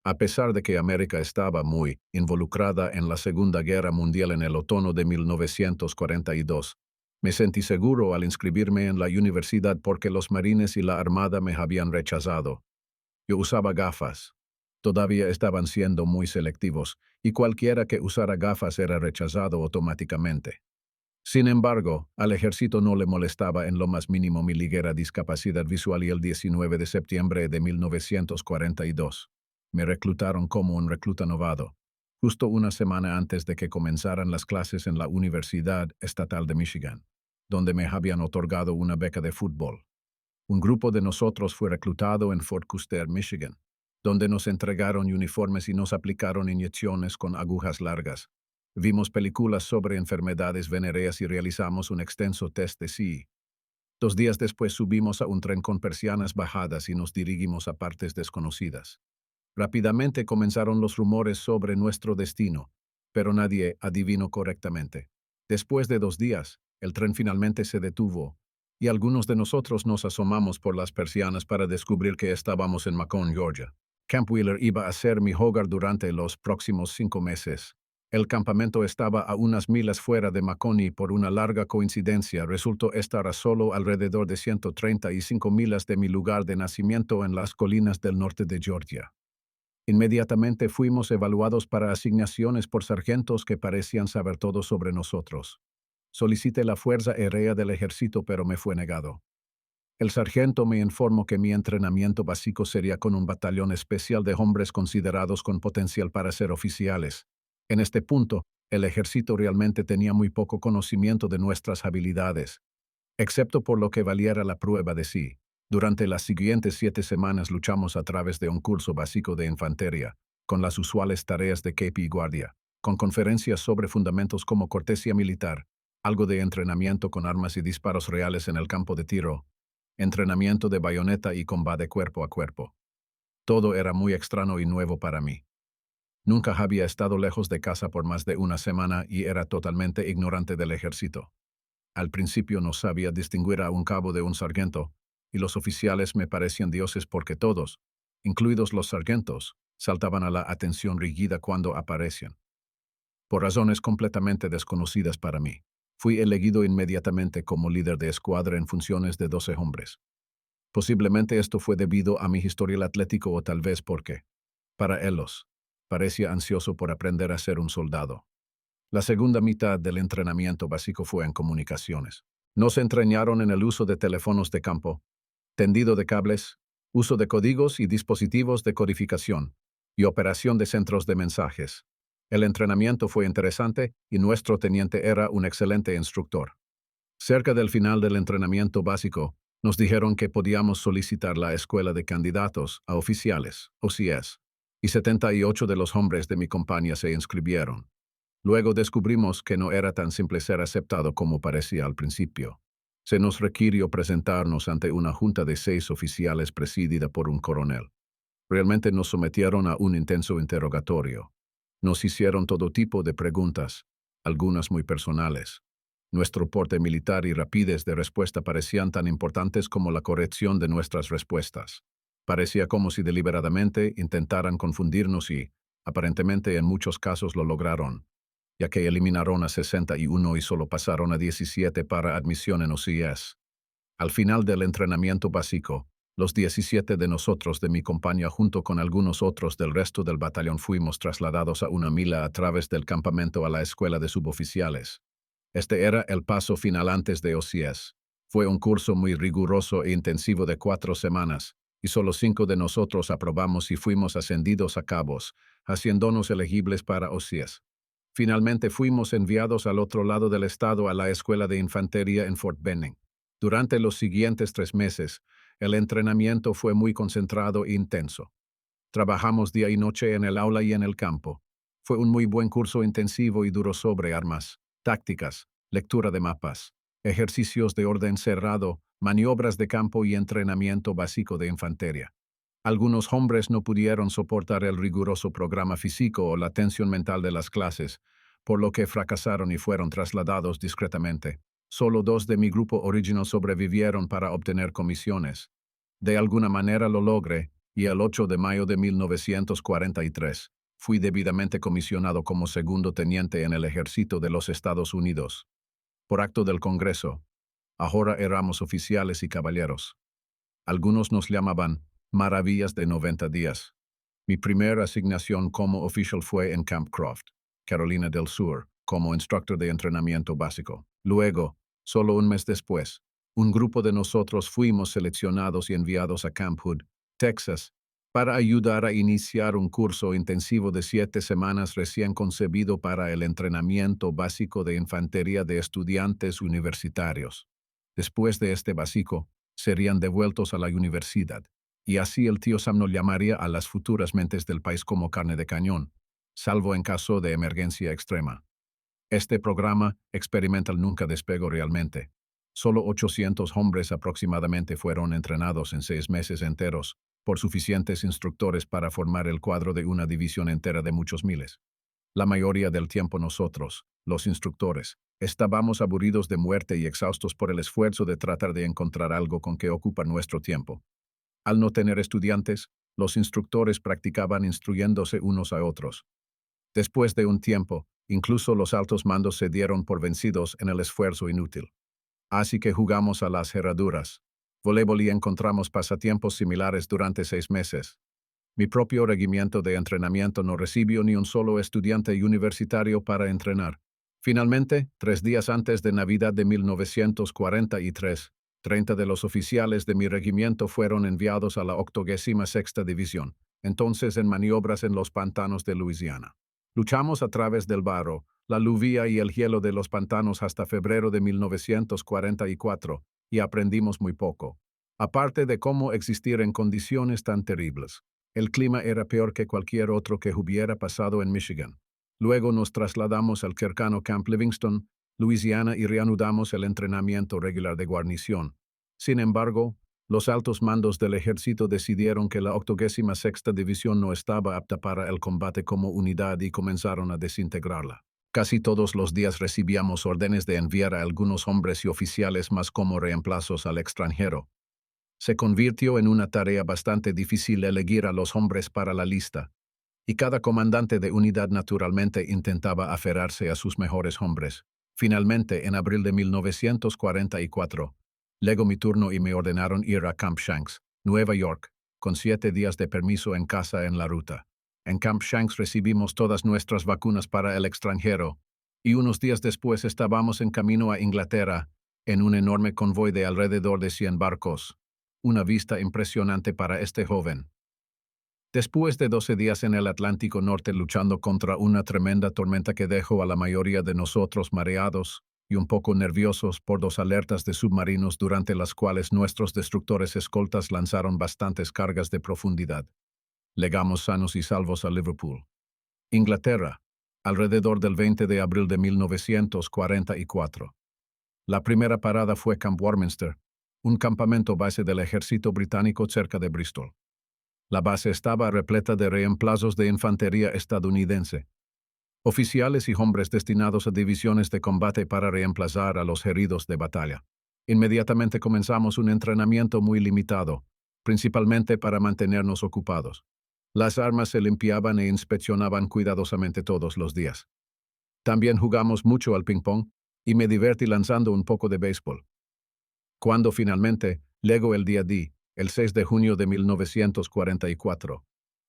A pesar de que América estaba muy involucrada en la Segunda Guerra Mundial en el otoño de 1942, me sentí seguro al inscribirme en la universidad porque los marines y la armada me habían rechazado. Yo usaba gafas. Todavía estaban siendo muy selectivos, y cualquiera que usara gafas era rechazado automáticamente. Sin embargo, al ejército no le molestaba en lo más mínimo mi ligera discapacidad visual y el 19 de septiembre de 1942 me reclutaron como un recluta novato, justo una semana antes de que comenzaran las clases en la Universidad Estatal de Michigan, donde me habían otorgado una beca de fútbol. Un grupo de nosotros fue reclutado en Fort Custer, Michigan, donde nos entregaron uniformes y nos aplicaron inyecciones con agujas largas. Vimos películas sobre enfermedades venéreas y realizamos un extenso test de sí. 2 días después subimos a un tren con persianas bajadas y nos dirigimos a partes desconocidas. Rápidamente comenzaron los rumores sobre nuestro destino, pero nadie adivinó correctamente. Después de 2 días, el tren finalmente se detuvo, y algunos de nosotros nos asomamos por las persianas para descubrir que estábamos en Macon, Georgia. Camp Wheeler iba a ser mi hogar durante los próximos 5 meses. El campamento estaba a unas millas fuera de Macon y por una larga coincidencia resultó estar a solo alrededor de 135 millas de mi lugar de nacimiento en las colinas del norte de Georgia. Inmediatamente fuimos evaluados para asignaciones por sargentos que parecían saber todo sobre nosotros. Solicité la Fuerza Aérea del Ejército, pero me fue negado. El sargento me informó que mi entrenamiento básico sería con un batallón especial de hombres considerados con potencial para ser oficiales. En este punto, el ejército realmente tenía muy poco conocimiento de nuestras habilidades, excepto por lo que valiera la prueba de sí. Durante las siguientes 7 semanas luchamos a través de un curso básico de infantería, con las usuales tareas de KP y guardia, con conferencias sobre fundamentos como cortesía militar, algo de entrenamiento con armas y disparos reales en el campo de tiro, entrenamiento de bayoneta y combate cuerpo a cuerpo. Todo era muy extraño y nuevo para mí. Nunca había estado lejos de casa por más de una semana y era totalmente ignorante del ejército. Al principio no sabía distinguir a un cabo de un sargento, y los oficiales me parecían dioses porque todos, incluidos los sargentos, saltaban a la atención rígida cuando aparecían. Por razones completamente desconocidas para mí, fui elegido inmediatamente como líder de escuadra en funciones de 12 hombres. Posiblemente esto fue debido a mi historial atlético o tal vez porque, para ellos, parecía ansioso por aprender a ser un soldado. La segunda mitad del entrenamiento básico fue en comunicaciones. Nos entrenaron en el uso de teléfonos de campo, tendido de cables, uso de códigos y dispositivos de codificación, y operación de centros de mensajes. El entrenamiento fue interesante y nuestro teniente era un excelente instructor. Cerca del final del entrenamiento básico, nos dijeron que podíamos solicitar la escuela de candidatos a oficiales, OCS, y 78 de los hombres de mi compañía se inscribieron. Luego descubrimos que no era tan simple ser aceptado como parecía al principio. Se nos requirió presentarnos ante una junta de 6 oficiales presidida por un coronel. Realmente nos sometieron a un intenso interrogatorio. Nos hicieron todo tipo de preguntas, algunas muy personales. Nuestro porte militar y rapidez de respuesta parecían tan importantes como la corrección de nuestras respuestas. Parecía como si deliberadamente intentaran confundirnos y, aparentemente en muchos casos lo lograron, ya que eliminaron a 61 y solo pasaron a 17 para admisión en OCS. Al final del entrenamiento básico, los 17 de nosotros de mi compañía junto con algunos otros del resto del batallón fuimos trasladados a una milla a través del campamento a la escuela de suboficiales. Este era el paso final antes de OCS. Fue un curso muy riguroso e intensivo de 4 semanas, y solo 5 de nosotros aprobamos y fuimos ascendidos a cabos, haciéndonos elegibles para OCS. Finalmente fuimos enviados al otro lado del estado a la escuela de infantería en Fort Benning. Durante los siguientes 3 meses, el entrenamiento fue muy concentrado e intenso. Trabajamos día y noche en el aula y en el campo. Fue un muy buen curso intensivo y duro sobre armas, tácticas, lectura de mapas, ejercicios de orden cerrado, maniobras de campo y entrenamiento básico de infantería. Algunos hombres no pudieron soportar el riguroso programa físico o la tensión mental de las clases, por lo que fracasaron y fueron trasladados discretamente. Solo 2 de mi grupo original sobrevivieron para obtener comisiones. De alguna manera lo logré, y el 8 de mayo de 1943 fui debidamente comisionado como segundo teniente en el Ejército de los Estados Unidos. Por acto del Congreso, ahora éramos oficiales y caballeros. Algunos nos llamaban Maravillas de 90 días. Mi primera asignación como oficial fue en Camp Croft, Carolina del Sur, como instructor de entrenamiento básico. Luego, solo un mes después, un grupo de nosotros fuimos seleccionados y enviados a Camp Hood, Texas, para ayudar a iniciar un curso intensivo de 7 semanas recién concebido para el entrenamiento básico de infantería de estudiantes universitarios. Después de este básico, serían devueltos a la universidad, y así el tío Sam no llamaría a las futuras mentes del país como carne de cañón, salvo en caso de emergencia extrema. Este programa experimental nunca despegó realmente. Solo 800 hombres aproximadamente fueron entrenados en 6 meses enteros, por suficientes instructores para formar el cuadro de una división entera de muchos miles. La mayoría del tiempo nosotros, los instructores, estábamos aburridos de muerte y exhaustos por el esfuerzo de tratar de encontrar algo con que ocupar nuestro tiempo. Al no tener estudiantes, los instructores practicaban instruyéndose unos a otros. Después de un tiempo, incluso los altos mandos se dieron por vencidos en el esfuerzo inútil. Así que jugamos a las herraduras, voleibol y encontramos pasatiempos similares durante 6 meses. Mi propio regimiento de entrenamiento no recibió ni un solo estudiante universitario para entrenar. Finalmente, 3 días antes de Navidad de 1943, 30 de los oficiales de mi regimiento fueron enviados a la 86ª División, entonces en maniobras en los pantanos de Luisiana. Luchamos a través del barro, la lluvia y el hielo de los pantanos hasta febrero de 1944, y aprendimos muy poco, aparte de cómo existir en condiciones tan terribles. El clima era peor que cualquier otro que hubiera pasado en Michigan. Luego nos trasladamos al cercano Camp Livingston, Luisiana, y reanudamos el entrenamiento regular de guarnición. Sin embargo, los altos mandos del ejército decidieron que la 86ª División no estaba apta para el combate como unidad y comenzaron a desintegrarla. Casi todos los días recibíamos órdenes de enviar a algunos hombres y oficiales más como reemplazos al extranjero. Se convirtió en una tarea bastante difícil elegir a los hombres para la lista, y cada comandante de unidad naturalmente intentaba aferrarse a sus mejores hombres. Finalmente, en abril de 1944, llegó mi turno y me ordenaron ir a Camp Shanks, Nueva York, con 7 días de permiso en casa en la ruta. En Camp Shanks recibimos todas nuestras vacunas para el extranjero, y unos días después estábamos en camino a Inglaterra, en un enorme convoy de alrededor de 100 barcos. Una vista impresionante para este joven. Después de 12 días en el Atlántico Norte luchando contra una tremenda tormenta que dejó a la mayoría de nosotros mareados y un poco nerviosos por 2 alertas de submarinos durante las cuales nuestros destructores escoltas lanzaron bastantes cargas de profundidad, llegamos sanos y salvos a Liverpool, Inglaterra, alrededor del 20 de abril de 1944. La primera parada fue Camp Warminster, un campamento base del ejército británico cerca de Bristol. La base estaba repleta de reemplazos de infantería estadounidense, oficiales y hombres destinados a divisiones de combate para reemplazar a los heridos de batalla. Inmediatamente comenzamos un entrenamiento muy limitado, principalmente para mantenernos ocupados. Las armas se limpiaban e inspeccionaban cuidadosamente todos los días. También jugamos mucho al ping-pong, y me divertí lanzando un poco de béisbol. Cuando finalmente llegó el día D, el 6 de junio de 1944,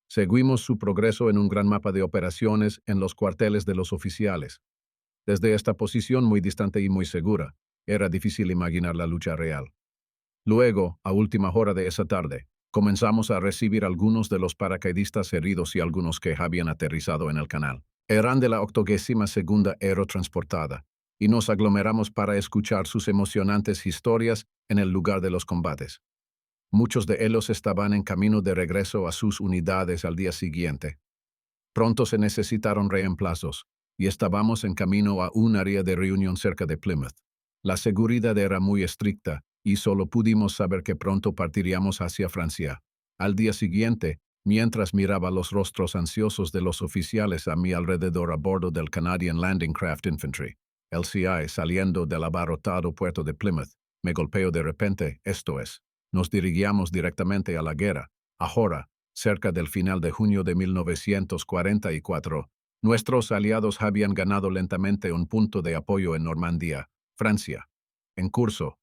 seguimos su progreso en un gran mapa de operaciones en los cuarteles de los oficiales. Desde esta posición muy distante y muy segura, era difícil imaginar la lucha real. Luego, a última hora de esa tarde, comenzamos a recibir algunos de los paracaidistas heridos y algunos que habían aterrizado en el canal. Eran de la 82ª Aerotransportada, y nos aglomeramos para escuchar sus emocionantes historias en el lugar de los combates. Muchos de ellos estaban en camino de regreso a sus unidades al día siguiente. Pronto se necesitaron reemplazos, y estábamos en camino a un área de reunión cerca de Plymouth. La seguridad era muy estricta, y solo pudimos saber que pronto partiríamos hacia Francia. Al día siguiente, mientras miraba los rostros ansiosos de los oficiales a mi alrededor a bordo del Canadian Landing Craft Infantry, LCI, saliendo del abarrotado puerto de Plymouth, me golpeó de repente, esto es, nos dirigíamos directamente a la guerra. Ahora, Cerca del final de junio de 1944, nuestros aliados habían ganado lentamente un punto de apoyo en Normandía, Francia. En curso,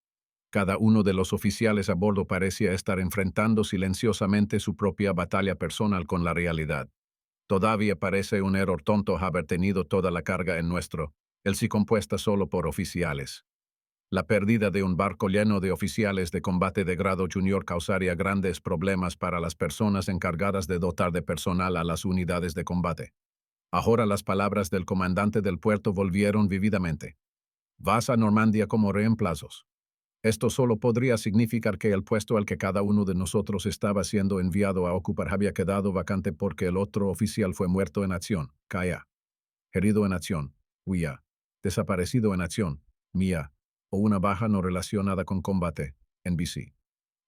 cada uno de los oficiales a bordo parecía estar enfrentando silenciosamente su propia batalla personal con la realidad. Todavía parece un error tonto haber tenido toda la carga en nuestro, el sí compuesta solo por oficiales. La pérdida de un barco lleno de oficiales de combate de grado junior causaría grandes problemas para las personas encargadas de dotar de personal a las unidades de combate. Ahora las palabras del comandante del puerto volvieron vívidamente. Vas a Normandía como reemplazos. Esto solo podría significar que el puesto al que cada uno de nosotros estaba siendo enviado a ocupar había quedado vacante porque el otro oficial fue muerto en acción, Kaya. Herido en acción, huía. Desaparecido en acción, mía. O una baja no relacionada con combate, NBC.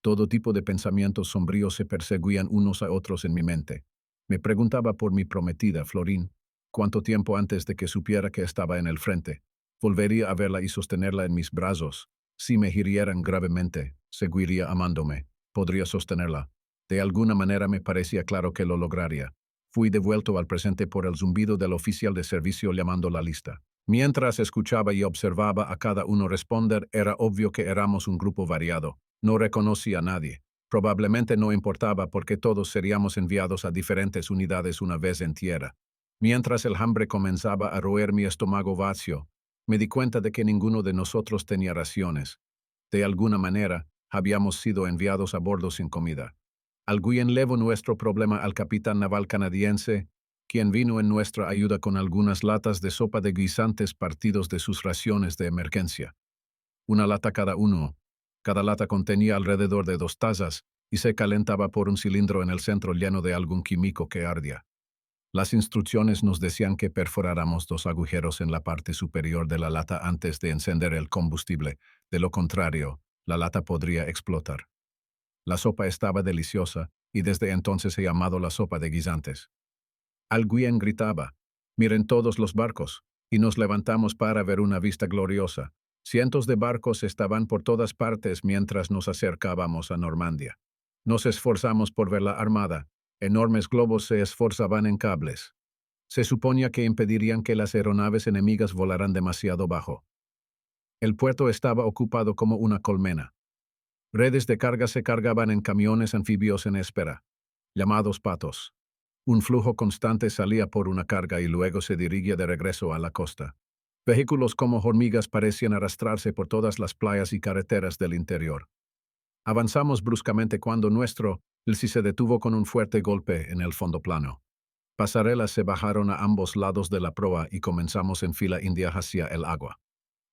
Todo tipo de pensamientos sombríos se perseguían unos a otros en mi mente. Me preguntaba por mi prometida, Florín, cuánto tiempo antes de que supiera que estaba en el frente. Volvería a verla y sostenerla en mis brazos. Si me hirieran gravemente, seguiría amándome. Podría sostenerla. De alguna manera me parecía claro que lo lograría. Fui devuelto al presente por el zumbido del oficial de servicio llamando la lista. Mientras escuchaba y observaba a cada uno responder, era obvio que éramos un grupo variado. No reconocí a nadie. Probablemente no importaba porque todos seríamos enviados a diferentes unidades una vez en tierra. Mientras el hambre comenzaba a roer mi estómago vacío, me di cuenta de que ninguno de nosotros tenía raciones. De alguna manera, habíamos sido enviados a bordo sin comida. Alguien levó nuestro problema al capitán naval canadiense, quien vino en nuestra ayuda con algunas latas de sopa de guisantes partidos de sus raciones de emergencia. Una lata cada uno. Cada lata contenía alrededor de 2 tazas y se calentaba por un cilindro en el centro lleno de algún químico que ardía. Las instrucciones nos decían que perforáramos 2 agujeros en la parte superior de la lata antes de encender el combustible. De lo contrario, la lata podría explotar. La sopa estaba deliciosa y desde entonces he llamado la sopa de guisantes. Alguien gritaba, «Miren todos los barcos», y nos levantamos para ver una vista gloriosa. Cientos de barcos estaban por todas partes mientras nos acercábamos a Normandía. Nos esforzamos por ver la armada. Enormes globos se esforzaban en cables. Se suponía que impedirían que las aeronaves enemigas volaran demasiado bajo. El puerto estaba ocupado como una colmena. Redes de carga se cargaban en camiones anfibios en espera, llamados patos. Un flujo constante salía por una carga y luego se dirigía de regreso a la costa. Vehículos como hormigas parecían arrastrarse por todas las playas y carreteras del interior. Avanzamos bruscamente cuando el sí se detuvo con un fuerte golpe en el fondo plano. Pasarelas se bajaron a ambos lados de la proa y comenzamos en fila india hacia el agua.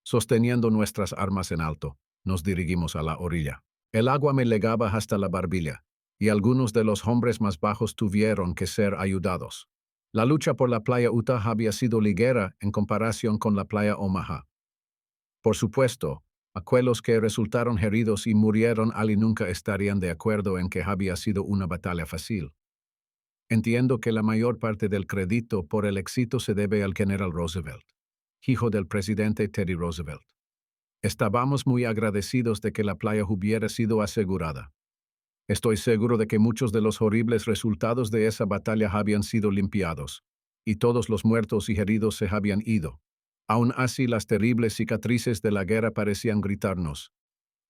Sosteniendo nuestras armas en alto, nos dirigimos a la orilla. El agua me llegaba hasta la barbilla, y algunos de los hombres más bajos tuvieron que ser ayudados. La lucha por la playa Utah había sido ligera en comparación con la playa Omaha. Por supuesto, aquellos que resultaron heridos y murieron allí nunca estarían de acuerdo en que había sido una batalla fácil. Entiendo que la mayor parte del crédito por el éxito se debe al general Roosevelt, hijo del presidente Teddy Roosevelt. Estábamos muy agradecidos de que la playa hubiera sido asegurada. Estoy seguro de que muchos de los horribles resultados de esa batalla habían sido limpiados, y todos los muertos y heridos se habían ido. Aún así, las terribles cicatrices de la guerra parecían gritarnos.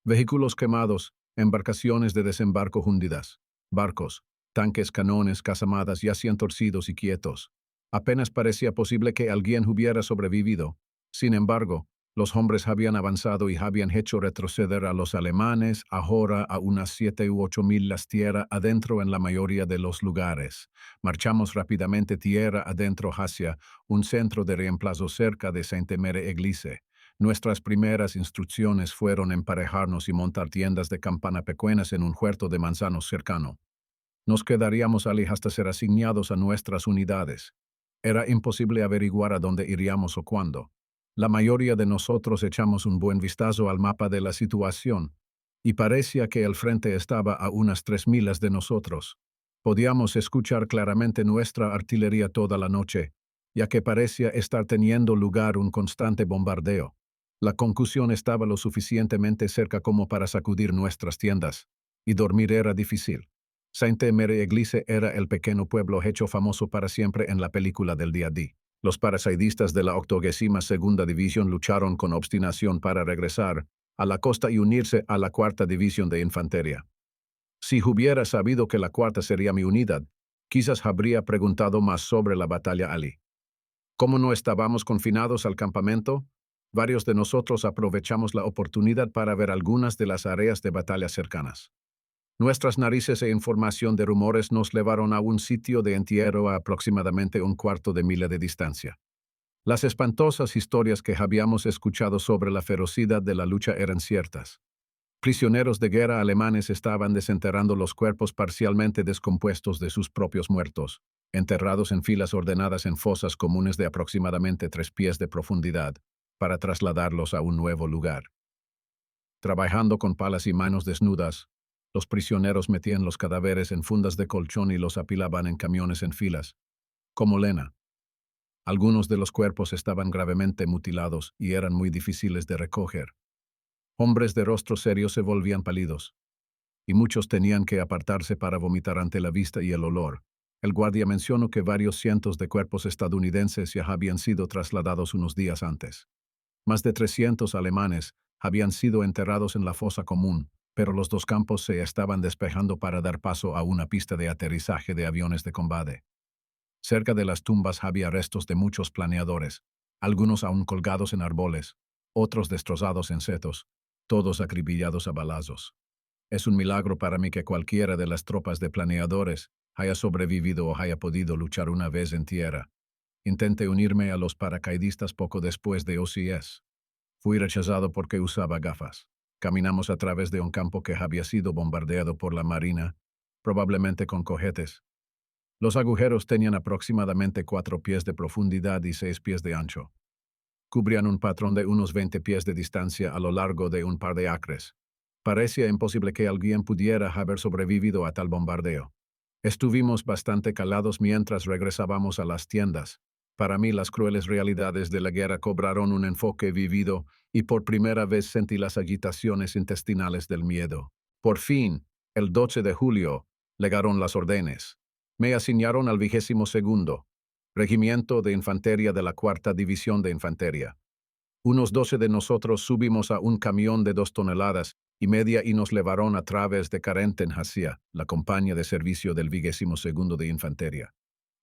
Vehículos quemados, embarcaciones de desembarco hundidas, barcos, tanques, canones, casamadas yacían torcidos y quietos. Apenas parecía posible que alguien hubiera sobrevivido. Sin embargo, los hombres habían avanzado y habían hecho retroceder a los alemanes ahora a unas 7 u 8 millas tierra adentro en la mayoría de los lugares. Marchamos rápidamente tierra adentro hacia un centro de reemplazo cerca de Sainte-Mère-Église. Nuestras primeras instrucciones fueron emparejarnos y montar tiendas de campana pequeñas en un huerto de manzanos cercano. Nos quedaríamos allí hasta ser asignados a nuestras unidades. Era imposible averiguar a dónde iríamos o cuándo. La mayoría de nosotros echamos un buen vistazo al mapa de la situación, y parecía que el frente estaba a unas 3 millas de nosotros. Podíamos escuchar claramente nuestra artillería toda la noche, ya que parecía estar teniendo lugar un constante bombardeo. La concusión estaba lo suficientemente cerca como para sacudir nuestras tiendas, y dormir era difícil. Sainte-Mère-Église era el pequeño pueblo hecho famoso para siempre en la película del día D. Los paracaidistas de la 82ª División lucharon con obstinación para regresar a la costa y unirse a la 4ª División de Infantería. Si hubiera sabido que la 4ª sería mi unidad, quizás habría preguntado más sobre la batalla allí. Como no estábamos confinados al campamento, varios de nosotros aprovechamos la oportunidad para ver algunas de las áreas de batalla cercanas. Nuestras narices e información de rumores nos llevaron a un sitio de entierro a aproximadamente un cuarto de milla de distancia. Las espantosas historias que habíamos escuchado sobre la ferocidad de la lucha eran ciertas. Prisioneros de guerra alemanes estaban desenterrando los cuerpos parcialmente descompuestos de sus propios muertos, enterrados en filas ordenadas en fosas comunes de aproximadamente 3 pies de profundidad, para trasladarlos a un nuevo lugar. Trabajando con palas y manos desnudas, los prisioneros metían los cadáveres en fundas de colchón y los apilaban en camiones en filas, como lena. Algunos de los cuerpos estaban gravemente mutilados y eran muy difíciles de recoger. Hombres de rostro serio se volvían pálidos, y muchos tenían que apartarse para vomitar ante la vista y el olor. El guardia mencionó que varios cientos de cuerpos estadounidenses ya habían sido trasladados unos días antes. Más de 300 alemanes habían sido enterrados en la fosa común, pero los dos campos se estaban despejando para dar paso a una pista de aterrizaje de aviones de combate. Cerca de las tumbas había restos de muchos planeadores, algunos aún colgados en árboles, otros destrozados en setos, todos acribillados a balazos. Es un milagro para mí que cualquiera de las tropas de planeadores haya sobrevivido o haya podido luchar una vez en tierra. Intenté unirme a los paracaidistas poco después de OCS. Fui rechazado porque usaba gafas. Caminamos a través de un campo que había sido bombardeado por la Marina, probablemente con cohetes. Los agujeros tenían aproximadamente 4 pies de profundidad y 6 pies de ancho. Cubrían un patrón de unos 20 pies de distancia a lo largo de un par de acres. Parecía imposible que alguien pudiera haber sobrevivido a tal bombardeo. Estuvimos bastante calados mientras regresábamos a las tiendas. Para mí las crueles realidades de la guerra cobraron un enfoque vivido y por primera vez sentí las agitaciones intestinales del miedo. Por fin, el 12 de julio, llegaron las órdenes. Me asignaron al 22º Regimiento de Infantería de la 4ª División de Infantería. Unos 12 de nosotros subimos a un camión de 2,5 toneladas y nos llevaron a través de Carenten hacia la compañía de servicio del 22º de Infantería.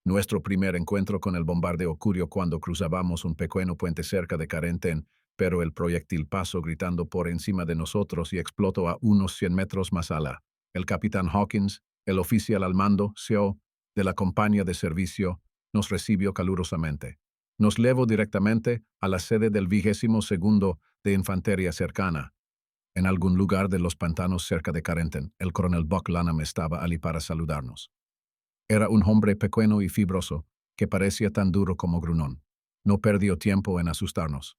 Nuestro primer encuentro con el bombardeo ocurrió cuando cruzábamos un pequeño puente cerca de Carenten, pero el proyectil pasó gritando por encima de nosotros y explotó a unos 100 metros más allá. El capitán Hawkins, el oficial al mando, CO, de la compañía de servicio, nos recibió calurosamente. Nos llevó directamente a la sede del 22º de Infantería cercana. En algún lugar de los pantanos cerca de Carenten, el coronel Buck Lanham estaba allí para saludarnos. Era un hombre pequeño y fibroso, que parecía tan duro como gruñón. No perdió tiempo en asustarnos.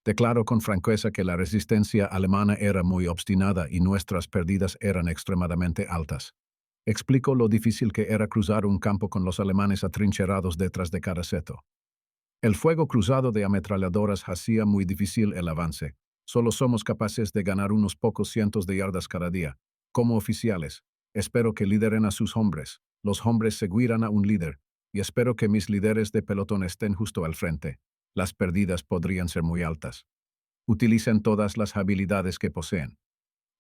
Declaró con franqueza que la resistencia alemana era muy obstinada y nuestras pérdidas eran extremadamente altas. Explicó lo difícil que era cruzar un campo con los alemanes atrincherados detrás de cada seto. El fuego cruzado de ametralladoras hacía muy difícil el avance. Solo somos capaces de ganar unos pocos cientos de yardas cada día. Como oficiales, espero que lideren a sus hombres. Los hombres seguirán a un líder, y espero que mis líderes de pelotón estén justo al frente. Las pérdidas podrían ser muy altas. Utilicen todas las habilidades que poseen.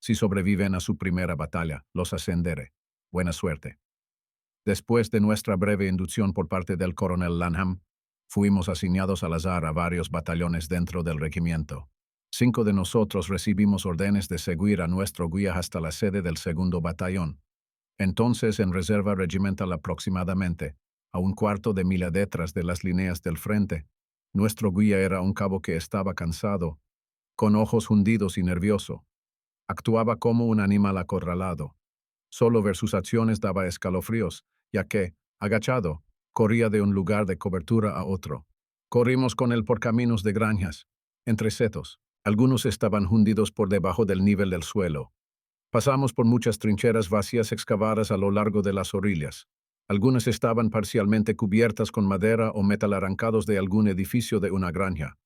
Si sobreviven a su primera batalla, los ascenderé. Buena suerte. Después de nuestra breve inducción por parte del coronel Lanham, fuimos asignados al azar a varios batallones dentro del regimiento. 5 de nosotros recibimos órdenes de seguir a nuestro guía hasta la sede del 2º batallón. Entonces, en reserva regimental aproximadamente, a un cuarto de milla detrás de las líneas del frente, nuestro guía era un cabo que estaba cansado, con ojos hundidos y nervioso. Actuaba como un animal acorralado. Solo ver sus acciones daba escalofríos, ya que, agachado, corría de un lugar de cobertura a otro. Corrimos con él por caminos de granjas, entre setos. Algunos estaban hundidos por debajo del nivel del suelo. Pasamos por muchas trincheras vacías excavadas a lo largo de las orillas. Algunas estaban parcialmente cubiertas con madera o metal arrancados de algún edificio de una granja.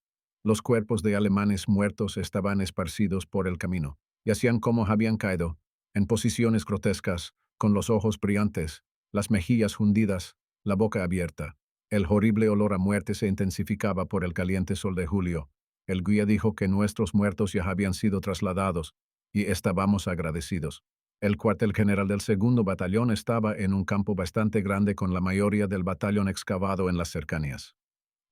Los cuerpos de alemanes muertos estaban esparcidos por el camino, yacían como habían caído, en posiciones grotescas, con los ojos brillantes, las mejillas hundidas, la boca abierta. El horrible olor a muerte se intensificaba por el caliente sol de julio. El guía dijo que nuestros muertos ya habían sido trasladados, y estábamos agradecidos. El cuartel general del segundo batallón estaba en un campo bastante grande con la mayoría del batallón excavado en las cercanías.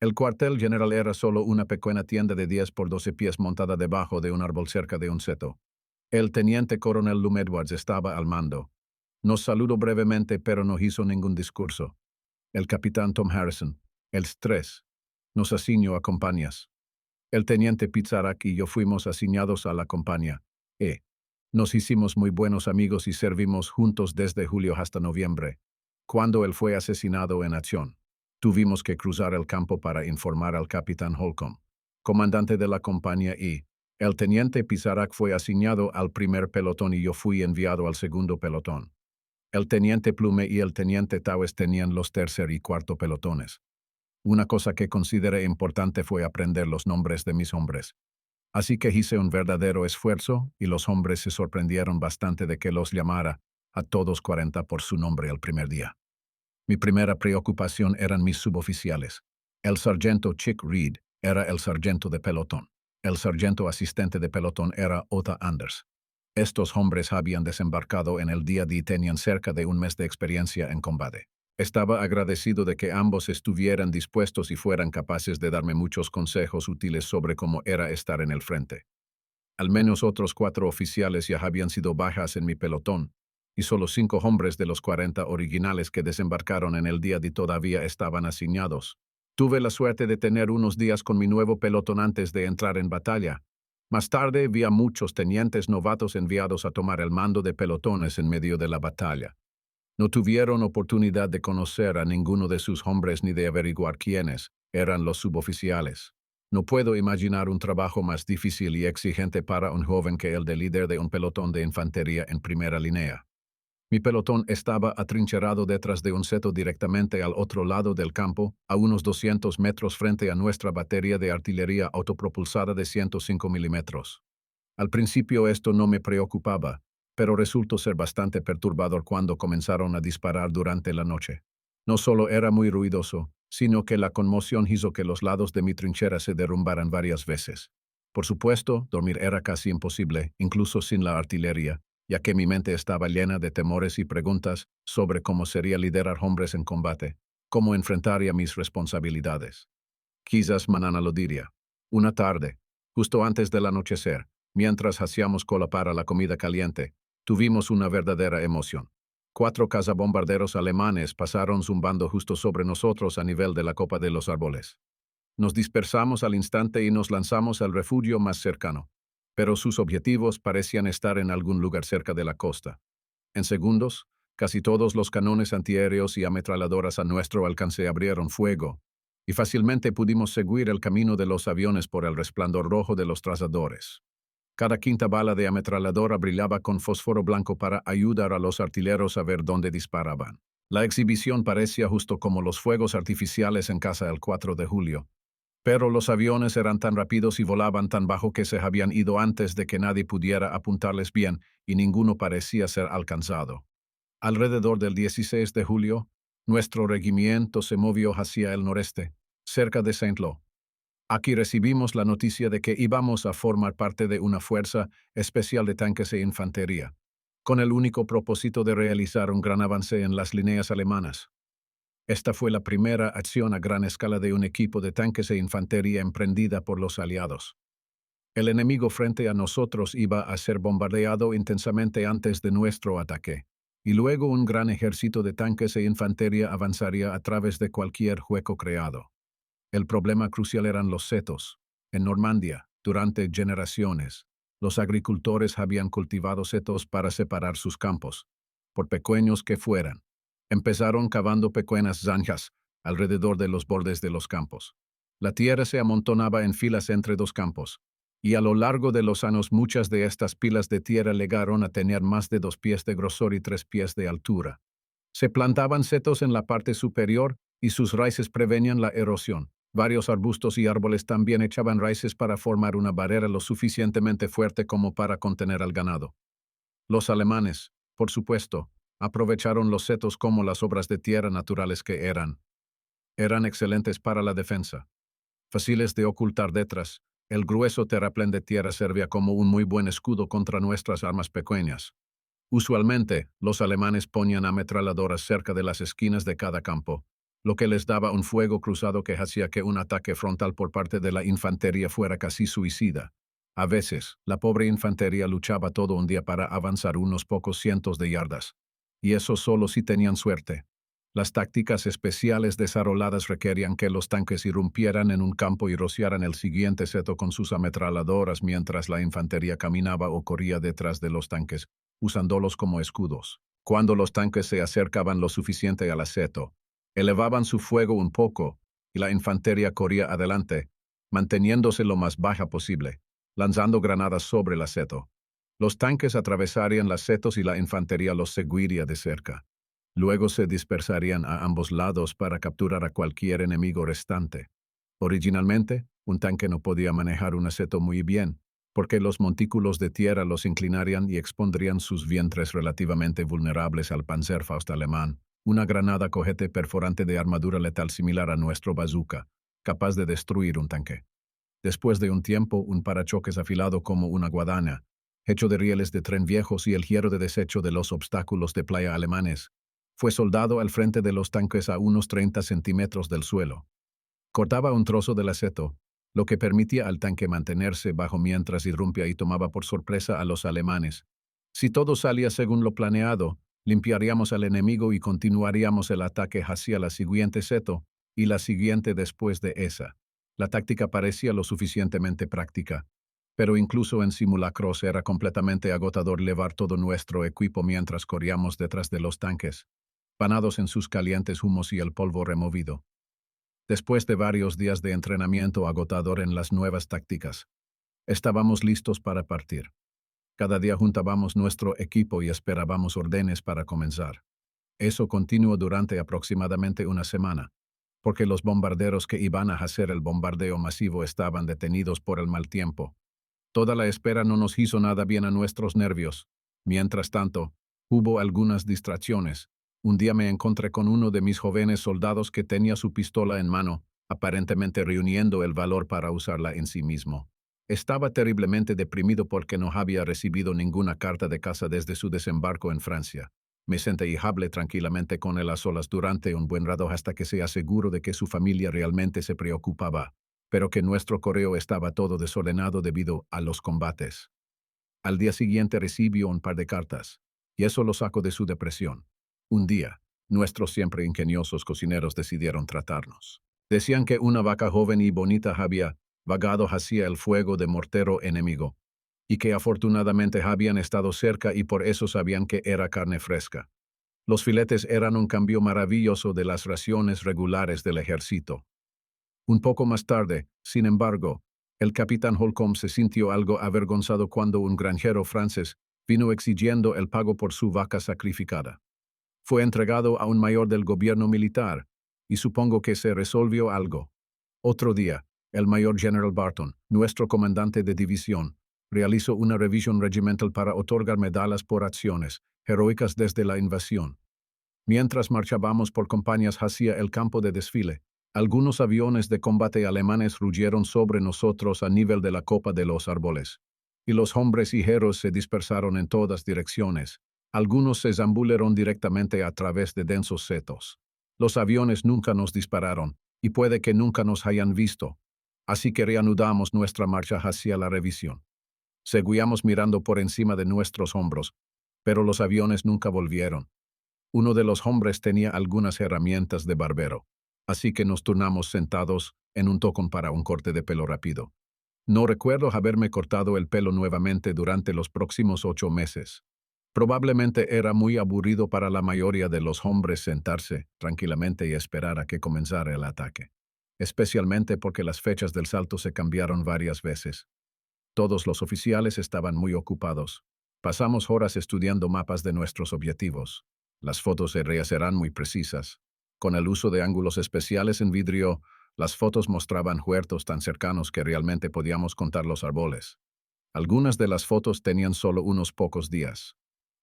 El cuartel general era solo una pequeña tienda de 10 por 12 pies montada debajo de un árbol cerca de un seto. El teniente coronel Lum Edwards estaba al mando. Nos saludó brevemente, pero no hizo ningún discurso. El capitán Tom Harrison, el 3, nos asignó a compañías. El teniente Pizarrak y yo fuimos asignados a la compañía E. Nos hicimos muy buenos amigos y servimos juntos desde julio hasta noviembre, cuando él fue asesinado en acción. Tuvimos que cruzar el campo para informar al capitán Holcomb, comandante de la compañía I. El teniente Pizarrak fue asignado al primer pelotón y yo fui enviado al segundo pelotón. El teniente Plume y el teniente Towes tenían los tercer y cuarto pelotones. Una cosa que consideré importante fue aprender los nombres de mis hombres. Así que hice un verdadero esfuerzo y los hombres se sorprendieron bastante de que los llamara a todos 40 por su nombre el primer día. Mi primera preocupación eran mis suboficiales. El sargento Chick Reed era el sargento de pelotón. El sargento asistente de pelotón era Ota Anders. Estos hombres habían desembarcado en el día D y tenían cerca de un mes de experiencia en combate. Estaba agradecido de que ambos estuvieran dispuestos y fueran capaces de darme muchos consejos útiles sobre cómo era estar en el frente. Al menos otros 4 oficiales ya habían sido bajas en mi pelotón, y solo 5 hombres de los 40 originales que desembarcaron en el día D todavía estaban asignados. Tuve la suerte de tener unos días con mi nuevo pelotón antes de entrar en batalla. Más tarde vi a muchos tenientes novatos enviados a tomar el mando de pelotones en medio de la batalla. No tuvieron oportunidad de conocer a ninguno de sus hombres ni de averiguar quiénes eran los suboficiales. No puedo imaginar un trabajo más difícil y exigente para un joven que el de líder de un pelotón de infantería en primera línea. Mi pelotón estaba atrincherado detrás de un seto directamente al otro lado del campo, a unos 200 metros frente a nuestra batería de artillería autopropulsada de 105 milímetros. Al principio esto no me preocupaba, pero resultó ser bastante perturbador cuando comenzaron a disparar durante la noche. No solo era muy ruidoso, sino que la conmoción hizo que los lados de mi trinchera se derrumbaran varias veces. Por supuesto, dormir era casi imposible, incluso sin la artillería, ya que mi mente estaba llena de temores y preguntas sobre cómo sería liderar hombres en combate, cómo enfrentaría mis responsabilidades. Quizás mañana lo diría. Una tarde, justo antes del anochecer, mientras hacíamos cola para la comida caliente, tuvimos una verdadera emoción. 4 cazabombarderos alemanes pasaron zumbando justo sobre nosotros a nivel de la copa de los árboles. Nos dispersamos al instante y nos lanzamos al refugio más cercano, pero sus objetivos parecían estar en algún lugar cerca de la costa. En segundos, casi todos los canones antiaéreos y ametralladoras a nuestro alcance abrieron fuego, y fácilmente pudimos seguir el camino de los aviones por el resplandor rojo de los trazadores. Cada quinta bala de ametralladora brillaba con fósforo blanco para ayudar a los artilleros a ver dónde disparaban. La exhibición parecía justo como los fuegos artificiales en casa el 4 de julio. Pero los aviones eran tan rápidos y volaban tan bajo que se habían ido antes de que nadie pudiera apuntarles bien y ninguno parecía ser alcanzado. Alrededor del 16 de julio, nuestro regimiento se movió hacia el noreste, cerca de Saint-Lô. Aquí recibimos la noticia de que íbamos a formar parte de una fuerza especial de tanques e infantería, con el único propósito de realizar un gran avance en las líneas alemanas. Esta fue la primera acción a gran escala de un equipo de tanques e infantería emprendida por los aliados. El enemigo frente a nosotros iba a ser bombardeado intensamente antes de nuestro ataque, y luego un gran ejército de tanques e infantería avanzaría a través de cualquier hueco creado. El problema crucial eran los setos. En Normandía, durante generaciones, los agricultores habían cultivado setos para separar sus campos, por pequeños que fueran. Empezaron cavando pequeñas zanjas alrededor de los bordes de los campos. La tierra se amontonaba en filas entre 2 campos, y a lo largo de los años muchas de estas pilas de tierra llegaron a tener más de 2 pies de grosor y 3 pies de altura. Se plantaban setos en la parte superior y sus raíces prevenían la erosión. Varios arbustos y árboles también echaban raíces para formar una barrera lo suficientemente fuerte como para contener al ganado. Los alemanes, por supuesto, Aprovecharon los setos como las obras de tierra naturales que eran. Eran excelentes para la defensa. Fáciles de ocultar detrás, el grueso terraplén de tierra servía como un muy buen escudo contra nuestras armas pequeñas. Usualmente, los alemanes ponían ametralladoras cerca de las esquinas de cada campo, lo que les daba un fuego cruzado que hacía que un ataque frontal por parte de la infantería fuera casi suicida. A veces, la pobre infantería luchaba todo un día para avanzar unos pocos cientos de yardas. Y eso solo si tenían suerte. Las tácticas especiales desarrolladas requerían que los tanques irrumpieran en un campo y rociaran el siguiente seto con sus ametralladoras mientras la infantería caminaba o corría detrás de los tanques, usándolos como escudos. Cuando los tanques se acercaban lo suficiente al seto, elevaban su fuego un poco y la infantería corría adelante, manteniéndose lo más baja posible, lanzando granadas sobre el seto. Los tanques atravesarían los setos y la infantería los seguiría de cerca. Luego se dispersarían a ambos lados para capturar a cualquier enemigo restante. Originalmente, un tanque no podía manejar un seto muy bien, porque los montículos de tierra los inclinarían y expondrían sus vientres relativamente vulnerables al Panzerfaust alemán, una granada cohete perforante de armadura letal similar a nuestro bazooka, capaz de destruir un tanque. Después de un tiempo, un parachoques afilado como una guadaña, hecho de rieles de tren viejos y el hierro de desecho de los obstáculos de playa alemanes, fue soldado al frente de los tanques a unos 30 centímetros del suelo. Cortaba un trozo del seto, lo que permitía al tanque mantenerse bajo mientras irrumpía y tomaba por sorpresa a los alemanes. Si todo salía según lo planeado, limpiaríamos al enemigo y continuaríamos el ataque hacia la siguiente seto y la siguiente después de esa. La táctica parecía lo suficientemente práctica, pero incluso en simulacros era completamente agotador llevar todo nuestro equipo mientras corríamos detrás de los tanques, panados en sus calientes humos y el polvo removido. Después de varios días de entrenamiento agotador en las nuevas tácticas, estábamos listos para partir. Cada día juntábamos nuestro equipo y esperábamos órdenes para comenzar. Eso continuó durante aproximadamente una semana, porque los bombarderos que iban a hacer el bombardeo masivo estaban detenidos por el mal tiempo. Toda la espera no nos hizo nada bien a nuestros nervios. Mientras tanto, hubo algunas distracciones. Un día me encontré con uno de mis jóvenes soldados que tenía su pistola en mano, aparentemente reuniendo el valor para usarla en sí mismo. Estaba terriblemente deprimido porque no había recibido ninguna carta de casa desde su desembarco en Francia. Me senté y hablé tranquilamente con él a solas durante un buen rato hasta que se aseguró de que su familia realmente se preocupaba, pero que nuestro correo estaba todo desordenado debido a los combates. Al día siguiente recibió un par de cartas, y eso lo sacó de su depresión. Un día, nuestros siempre ingeniosos cocineros decidieron tratarnos. Decían que una vaca joven y bonita había vagado hacia el fuego de mortero enemigo, y que afortunadamente habían estado cerca y por eso sabían que era carne fresca. Los filetes eran un cambio maravilloso de las raciones regulares del ejército. Un poco más tarde, sin embargo, el capitán Holcomb se sintió algo avergonzado cuando un granjero francés vino exigiendo el pago por su vaca sacrificada. Fue entregado a un mayor del gobierno militar, y supongo que se resolvió algo. Otro día, el mayor General Barton, nuestro comandante de división, realizó una revisión regimental para otorgar medallas por acciones heroicas desde la invasión. Mientras marchábamos por compañías hacia el campo de desfile, algunos aviones de combate alemanes ruggieron sobre nosotros a nivel de la copa de los árboles, y los hombres ligeros se dispersaron en todas direcciones. Algunos se zambullieron directamente a través de densos setos. Los aviones nunca nos dispararon, y puede que nunca nos hayan visto, así que reanudamos nuestra marcha hacia la revisión. Seguíamos mirando por encima de nuestros hombros, pero los aviones nunca volvieron. Uno de los hombres tenía algunas herramientas de barbero, así que nos turnamos sentados en un tocón para un corte de pelo rápido. No recuerdo haberme cortado el pelo nuevamente durante los próximos 8 meses. Probablemente era muy aburrido para la mayoría de los hombres sentarse tranquilamente y esperar a que comenzara el ataque, especialmente porque las fechas del salto se cambiaron varias veces. Todos los oficiales estaban muy ocupados. Pasamos horas estudiando mapas de nuestros objetivos. Las fotos aéreas eran muy precisas. Con el uso de ángulos especiales en vidrio, las fotos mostraban huertos tan cercanos que realmente podíamos contar los árboles. Algunas de las fotos tenían solo unos pocos días.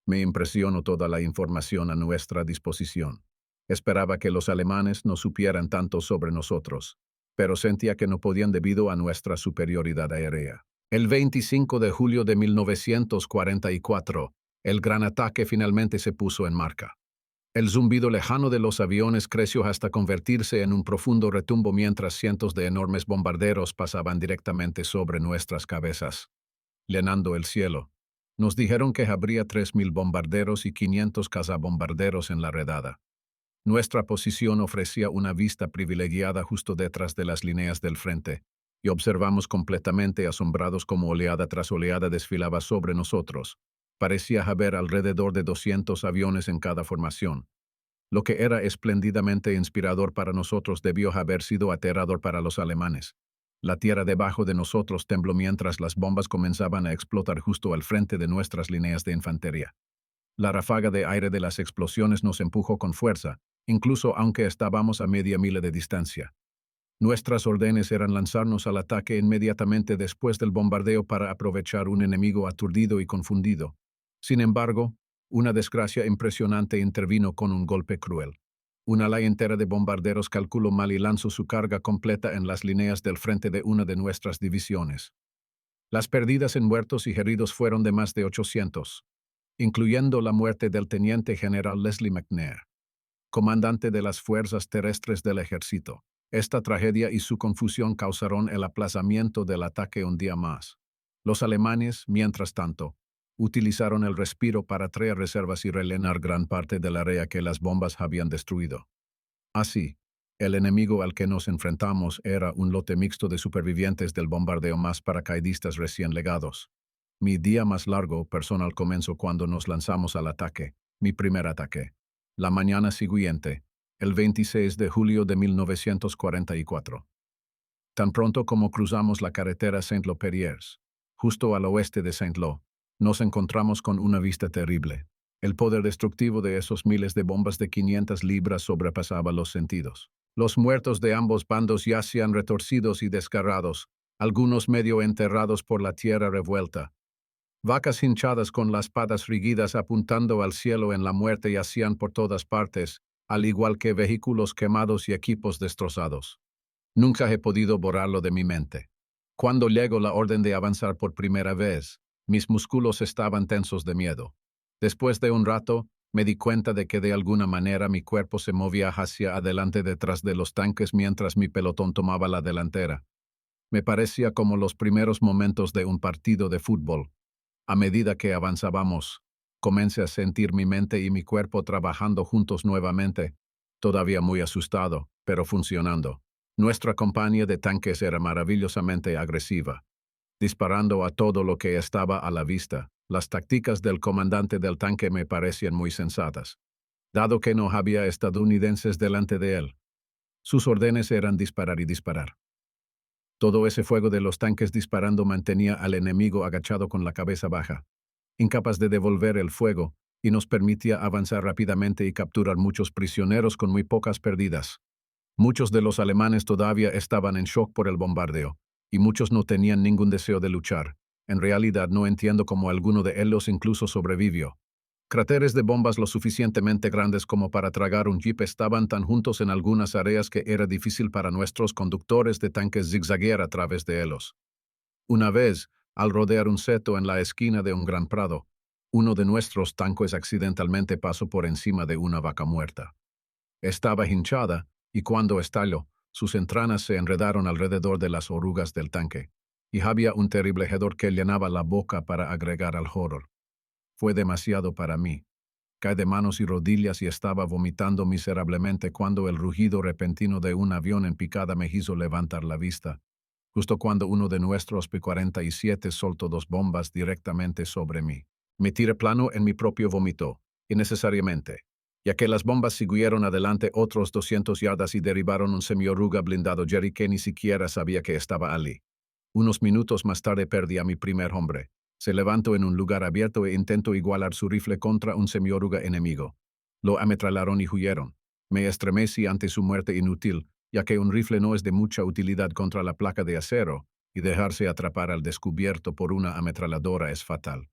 Me impresionó toda la información a nuestra disposición. Esperaba que los alemanes no supieran tanto sobre nosotros, pero sentía que no podían debido a nuestra superioridad aérea. El 25 de julio de 1944, el gran ataque finalmente se puso en marcha. El zumbido lejano de los aviones creció hasta convertirse en un profundo retumbo mientras cientos de enormes bombarderos pasaban directamente sobre nuestras cabezas, llenando el cielo. Nos dijeron que habría 3.000 bombarderos y 500 cazabombarderos en la redada. Nuestra posición ofrecía una vista privilegiada justo detrás de las líneas del frente, y observamos completamente asombrados cómo oleada tras oleada desfilaba sobre nosotros. Parecía haber alrededor de 200 aviones en cada formación. Lo que era espléndidamente inspirador para nosotros debió haber sido aterrador para los alemanes. La tierra debajo de nosotros tembló mientras las bombas comenzaban a explotar justo al frente de nuestras líneas de infantería. La ráfaga de aire de las explosiones nos empujó con fuerza, incluso aunque estábamos a media milla de distancia. Nuestras órdenes eran lanzarnos al ataque inmediatamente después del bombardeo para aprovechar un enemigo aturdido y confundido. Sin embargo, una desgracia impresionante intervino con un golpe cruel. Un ala entera de bombarderos calculó mal y lanzó su carga completa en las líneas del frente de una de nuestras divisiones. Las pérdidas en muertos y heridos fueron de más de 800, incluyendo la muerte del teniente general Leslie McNair, comandante de las fuerzas terrestres del ejército. Esta tragedia y su confusión causaron el aplazamiento del ataque un día más. Los alemanes, mientras tanto, utilizaron el respiro para traer reservas y rellenar gran parte del área que las bombas habían destruido. Así, el enemigo al que nos enfrentamos era un lote mixto de supervivientes del bombardeo más paracaidistas recién legados. Mi día más largo personal comenzó cuando nos lanzamos al ataque, mi primer ataque. La mañana siguiente, el 26 de julio de 1944. Tan pronto como cruzamos la carretera Saint-Lô-Perriers, justo al oeste de Saint-Lô, nos encontramos con una vista terrible. El poder destructivo de esos miles de bombas de 500 libras sobrepasaba los sentidos. Los muertos de ambos bandos yacían retorcidos y desgarrados, algunos medio enterrados por la tierra revuelta. Vacas hinchadas con las patas rígidas apuntando al cielo en la muerte yacían por todas partes, al igual que vehículos quemados y equipos destrozados. Nunca he podido borrarlo de mi mente. Cuando llegó la orden de avanzar por primera vez, mis músculos estaban tensos de miedo. Después de un rato, me di cuenta de que de alguna manera mi cuerpo se movía hacia adelante detrás de los tanques mientras mi pelotón tomaba la delantera. Me parecía como los primeros momentos de un partido de fútbol. A medida que avanzábamos, comencé a sentir mi mente y mi cuerpo trabajando juntos nuevamente, todavía muy asustado, pero funcionando. Nuestra compañía de tanques era maravillosamente agresiva, disparando a todo lo que estaba a la vista. Las tácticas del comandante del tanque me parecían muy sensatas, dado que no había estadounidenses delante de él. Sus órdenes eran disparar y disparar. Todo ese fuego de los tanques disparando mantenía al enemigo agachado con la cabeza baja, incapaz de devolver el fuego, y nos permitía avanzar rápidamente y capturar muchos prisioneros con muy pocas pérdidas. Muchos de los alemanes todavía estaban en shock por el bombardeo, y muchos no tenían ningún deseo de luchar. En realidad no entiendo cómo alguno de ellos incluso sobrevivió. Cráteres de bombas lo suficientemente grandes como para tragar un jeep estaban tan juntos en algunas áreas que era difícil para nuestros conductores de tanques zigzaguear a través de ellos. Una vez, al rodear un seto en la esquina de un gran prado, uno de nuestros tanques accidentalmente pasó por encima de una vaca muerta. Estaba hinchada, y cuando estalló, sus entrañas se enredaron alrededor de las orugas del tanque, y había un terrible hedor que llenaba la boca para agregar al horror. Fue demasiado para mí. Caí de manos y rodillas y estaba vomitando miserablemente cuando el rugido repentino de un avión en picada me hizo levantar la vista, justo cuando uno de nuestros P-47 soltó 2 bombas directamente sobre mí. Me tiré plano en mi propio vómito, innecesariamente, ya que las bombas siguieron adelante otros 200 yardas y derribaron un semioruga blindado Jerry que ni siquiera sabía que estaba allí. Unos minutos más tarde perdí a mi primer hombre. Se levantó en un lugar abierto e intentó igualar su rifle contra un semioruga enemigo. Lo ametrallaron y huyeron. Me estremecí ante su muerte inútil, ya que un rifle no es de mucha utilidad contra la placa de acero, y dejarse atrapar al descubierto por una ametralladora es fatal.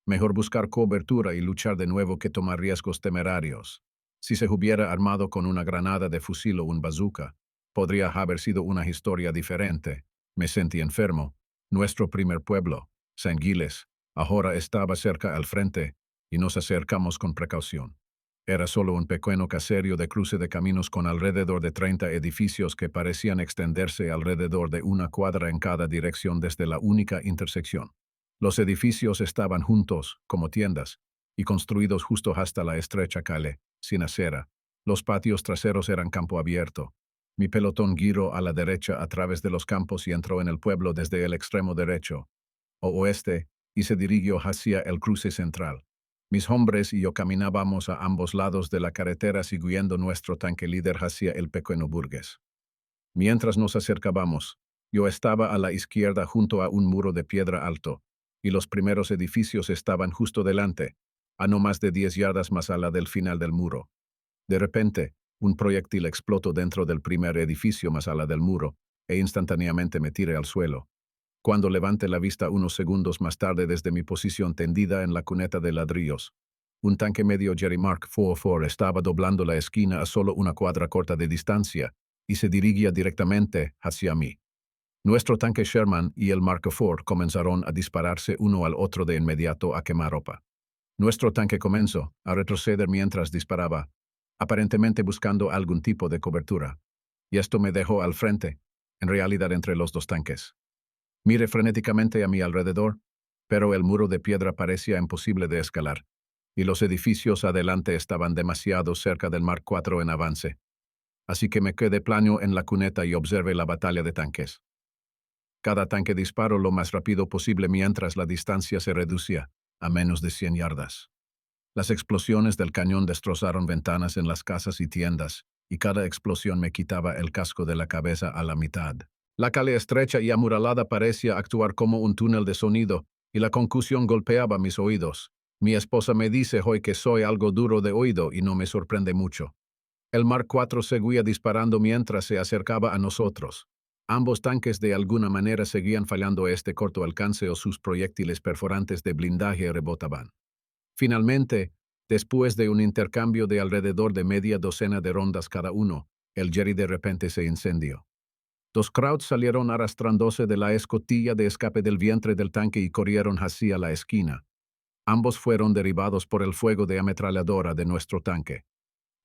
Mejor buscar cobertura y luchar de nuevo que tomar riesgos temerarios. Si se hubiera armado con una granada de fusil o un bazooka, podría haber sido una historia diferente. Me sentí enfermo. Nuestro primer pueblo, San Giles, ahora estaba cerca al frente, y nos acercamos con precaución. Era solo un pequeño caserío de cruce de caminos con alrededor de 30 edificios que parecían extenderse alrededor de una cuadra en cada dirección desde la única intersección. Los edificios estaban juntos, como tiendas, y construidos justo hasta la estrecha calle, sin acera. Los patios traseros eran campo abierto. Mi pelotón giró a la derecha a través de los campos y entró en el pueblo desde el extremo derecho, o oeste, y se dirigió hacia el cruce central. Mis hombres y yo caminábamos a ambos lados de la carretera siguiendo nuestro tanque líder hacia el pequeño burgués. Mientras nos acercábamos, yo estaba a la izquierda junto a un muro de piedra alto, y los primeros edificios estaban justo delante, a no más de 10 yardas más allá del final del muro. De repente, un proyectil explotó dentro del primer edificio más allá del muro, e instantáneamente me tiré al suelo. Cuando levanté la vista unos segundos más tarde desde mi posición tendida en la cuneta de ladrillos, un tanque medio Jerry Mark IV estaba doblando la esquina a solo una cuadra corta de distancia y se dirigía directamente hacia mí. Nuestro tanque Sherman y el Mark IV comenzaron a dispararse uno al otro de inmediato a quemarropa. Nuestro tanque comenzó a retroceder mientras disparaba, aparentemente buscando algún tipo de cobertura, y esto me dejó al frente, en realidad entre los dos tanques. Miré frenéticamente a mi alrededor, pero el muro de piedra parecía imposible de escalar, y los edificios adelante estaban demasiado cerca del Mark IV en avance. Así que me quedé plano en la cuneta y observé la batalla de tanques. Cada tanque disparó lo más rápido posible mientras la distancia se reducía a menos de 100 yardas. Las explosiones del cañón destrozaron ventanas en las casas y tiendas, y cada explosión me quitaba el casco de la cabeza a la mitad. La calle estrecha y amurallada parecía actuar como un túnel de sonido, y la concusión golpeaba mis oídos. Mi esposa me dice hoy que soy algo duro de oído y no me sorprende mucho. El Mark IV seguía disparando mientras se acercaba a nosotros. Ambos tanques de alguna manera seguían fallando a este corto alcance o sus proyectiles perforantes de blindaje rebotaban. Finalmente, después de un intercambio de alrededor de media docena de rondas cada uno, el Jerry de repente se incendió. Dos Krauts salieron arrastrándose de la escotilla de escape del vientre del tanque y corrieron hacia la esquina. Ambos fueron derribados por el fuego de ametralladora de nuestro tanque.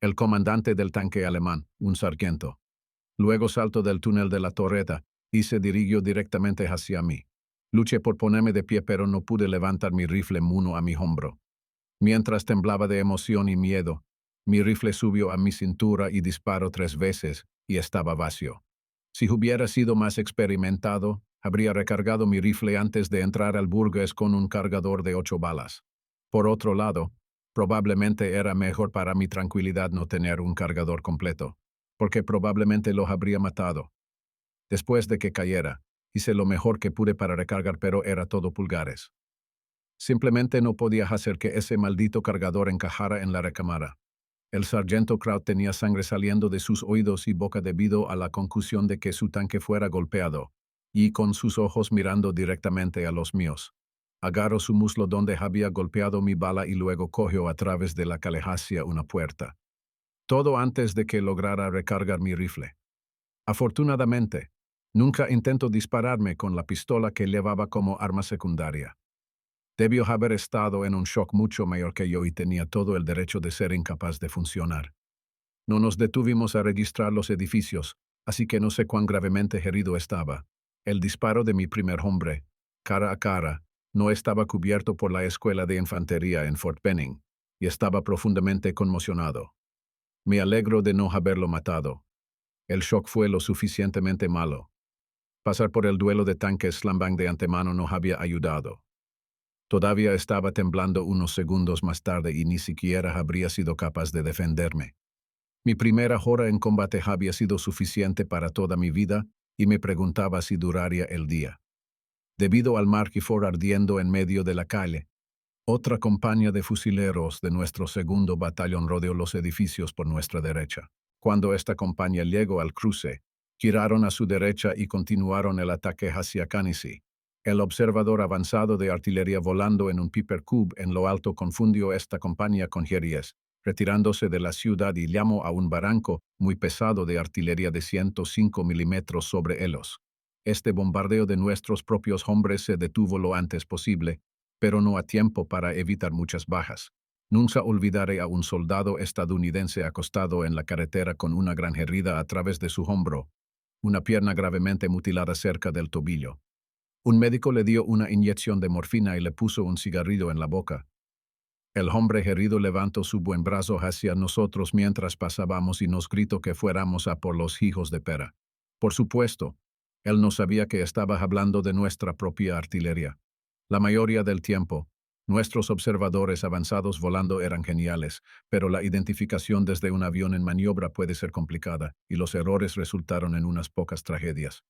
El comandante del tanque alemán, un sargento. Luego saltó del túnel de la torreta y se dirigió directamente hacia mí. Luché por ponerme de pie pero no pude levantar mi rifle Muno a mi hombro. Mientras temblaba de emoción y miedo, mi rifle subió a mi cintura y disparó 3 veces, y estaba vacío. Si hubiera sido más experimentado, habría recargado mi rifle antes de entrar al burgués con un cargador de 8 balas. Por otro lado, probablemente era mejor para mi tranquilidad no tener un cargador completo, porque probablemente lo habría matado. Después de que cayera, hice lo mejor que pude para recargar, pero era todo pulgares. Simplemente no podía hacer que ese maldito cargador encajara en la recámara. El sargento Kraut tenía sangre saliendo de sus oídos y boca debido a la concusión de que su tanque fuera golpeado, y con sus ojos mirando directamente a los míos. Agarró su muslo donde había golpeado mi bala y luego cogió a través de la calle hacia una puerta. Todo antes de que lograra recargar mi rifle. Afortunadamente, nunca intentó dispararme con la pistola que llevaba como arma secundaria. Debió haber estado en un shock mucho mayor que yo y tenía todo el derecho de ser incapaz de funcionar. No nos detuvimos a registrar los edificios, así que no sé cuán gravemente herido estaba. El disparo de mi primer hombre, cara a cara, no estaba cubierto por la escuela de infantería en Fort Benning, y estaba profundamente conmocionado. Me alegro de no haberlo matado. El shock fue lo suficientemente malo. Pasar por el duelo de tanques Slambang de antemano no había ayudado. Todavía estaba temblando unos segundos más tarde y ni siquiera habría sido capaz de defenderme. Mi primera hora en combate había sido suficiente para toda mi vida y me preguntaba si duraría el día. Debido al Mark IV ardiendo en medio de la calle, otra compañía de fusileros de nuestro segundo batallón rodeó los edificios por nuestra derecha. Cuando esta compañía llegó al cruce, giraron a su derecha y continuaron el ataque hacia Canisi. El observador avanzado de artillería volando en un Piper Cube en lo alto confundió esta compañía con Jerjes, retirándose de la ciudad y llamó a un barranco muy pesado de artillería de 105 milímetros sobre ellos. Este bombardeo de nuestros propios hombres se detuvo lo antes posible, pero no a tiempo para evitar muchas bajas. Nunca olvidaré a un soldado estadounidense acostado en la carretera con una gran herida a través de su hombro, una pierna gravemente mutilada cerca del tobillo. Un médico le dio una inyección de morfina y le puso un cigarrillo en la boca. El hombre herido levantó su buen brazo hacia nosotros mientras pasábamos y nos gritó que fuéramos a por los hijos de pera. Por supuesto, él no sabía que estaba hablando de nuestra propia artillería. La mayoría del tiempo, nuestros observadores avanzados volando eran geniales, pero la identificación desde un avión en maniobra puede ser complicada, y los errores resultaron en unas pocas tragedias.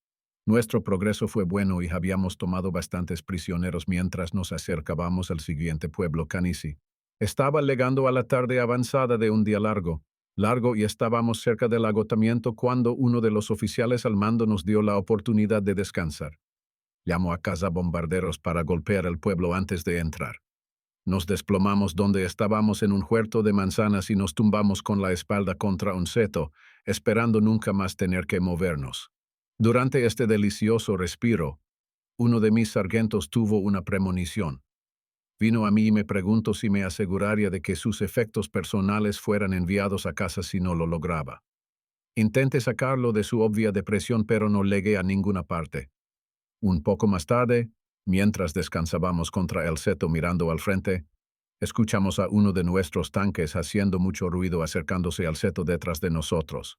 Nuestro progreso fue bueno y habíamos tomado bastantes prisioneros mientras nos acercábamos al siguiente pueblo, Canisi. Estaba llegando a la tarde avanzada de un día largo y estábamos cerca del agotamiento cuando uno de los oficiales al mando nos dio la oportunidad de descansar. Llamó a cazabombarderos para golpear el pueblo antes de entrar. Nos desplomamos donde estábamos en un huerto de manzanas y nos tumbamos con la espalda contra un seto, esperando nunca más tener que movernos. Durante este delicioso respiro, uno de mis sargentos tuvo una premonición. Vino a mí y me preguntó si me aseguraría de que sus efectos personales fueran enviados a casa si no lo lograba. Intenté sacarlo de su obvia depresión, pero no llegué a ninguna parte. Un poco más tarde, mientras descansábamos contra el seto mirando al frente, escuchamos a uno de nuestros tanques haciendo mucho ruido acercándose al seto detrás de nosotros.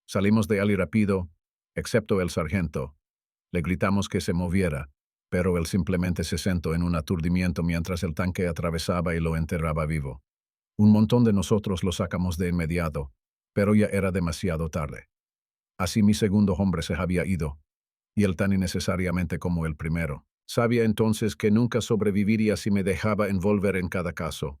Salimos de allí rápido, excepto el sargento. Le gritamos que se moviera, pero él simplemente se sentó en un aturdimiento mientras el tanque atravesaba y lo enterraba vivo. Un montón de nosotros lo sacamos de inmediato, pero ya era demasiado tarde. Así mi segundo hombre se había ido, y él tan innecesariamente como el primero. Sabía entonces que nunca sobreviviría si me dejaba envolver en cada caso.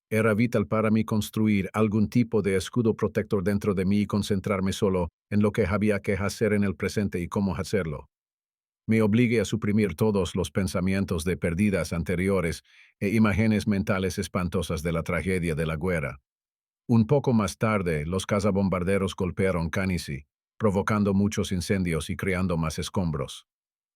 Era vital para mí construir algún tipo de escudo protector dentro de mí y concentrarme solo en lo que había que hacer en el presente y cómo hacerlo. Me obligué a suprimir todos los pensamientos de pérdidas anteriores e imágenes mentales espantosas de la tragedia de la guerra. Un poco más tarde, los cazabombarderos golpearon Canisi, provocando muchos incendios y creando más escombros.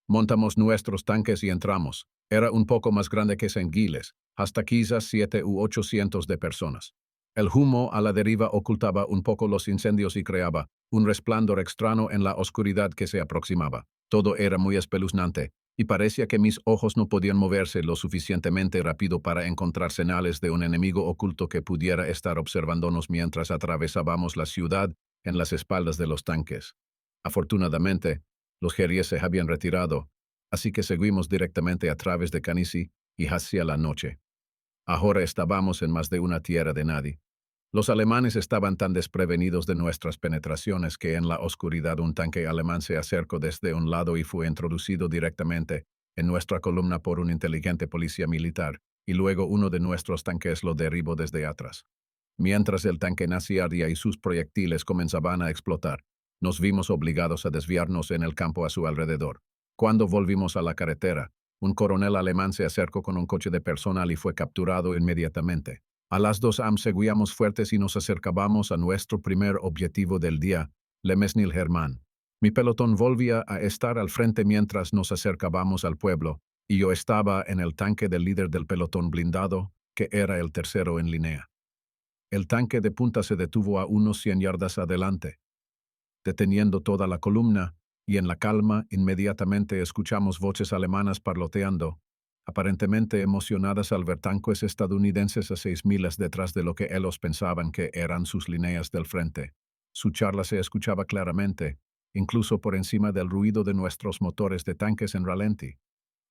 Montamos nuestros tanques y entramos. Era un poco más grande que Saint Giles, hasta quizás 700 u 800 de personas. El humo a la deriva ocultaba un poco los incendios y creaba un resplandor extraño en la oscuridad que se aproximaba. Todo era muy espeluznante, y parecía que mis ojos no podían moverse lo suficientemente rápido para encontrar señales de un enemigo oculto que pudiera estar observándonos mientras atravesábamos la ciudad en las espaldas de los tanques. Afortunadamente, los jerjes se habían retirado, así que seguimos directamente a través de Canisi y hacia la noche. Ahora estábamos en más de una tierra de nadie. Los alemanes estaban tan desprevenidos de nuestras penetraciones que en la oscuridad un tanque alemán se acercó desde un lado y fue introducido directamente en nuestra columna por un inteligente policía militar, y luego uno de nuestros tanques lo derribó desde atrás. Mientras el tanque nazi ardía y sus proyectiles comenzaban a explotar, nos vimos obligados a desviarnos en el campo a su alrededor. Cuando volvimos a la carretera, un coronel alemán se acercó con un coche de personal y fue capturado inmediatamente. A las 2 am seguíamos fuertes y nos acercábamos a nuestro primer objetivo del día, Le Mesnil-Germain. Mi pelotón volvía a estar al frente mientras nos acercábamos al pueblo, y yo estaba en el tanque del líder del pelotón blindado, que era el tercero en línea. El tanque de punta se detuvo a unos 100 yardas adelante, deteniendo toda la columna, y en la calma inmediatamente escuchamos voces alemanas parloteando, aparentemente emocionadas al ver tanques estadounidenses a 6 millas detrás de lo que ellos pensaban que eran sus líneas del frente. Su charla se escuchaba claramente, incluso por encima del ruido de nuestros motores de tanques en ralentí.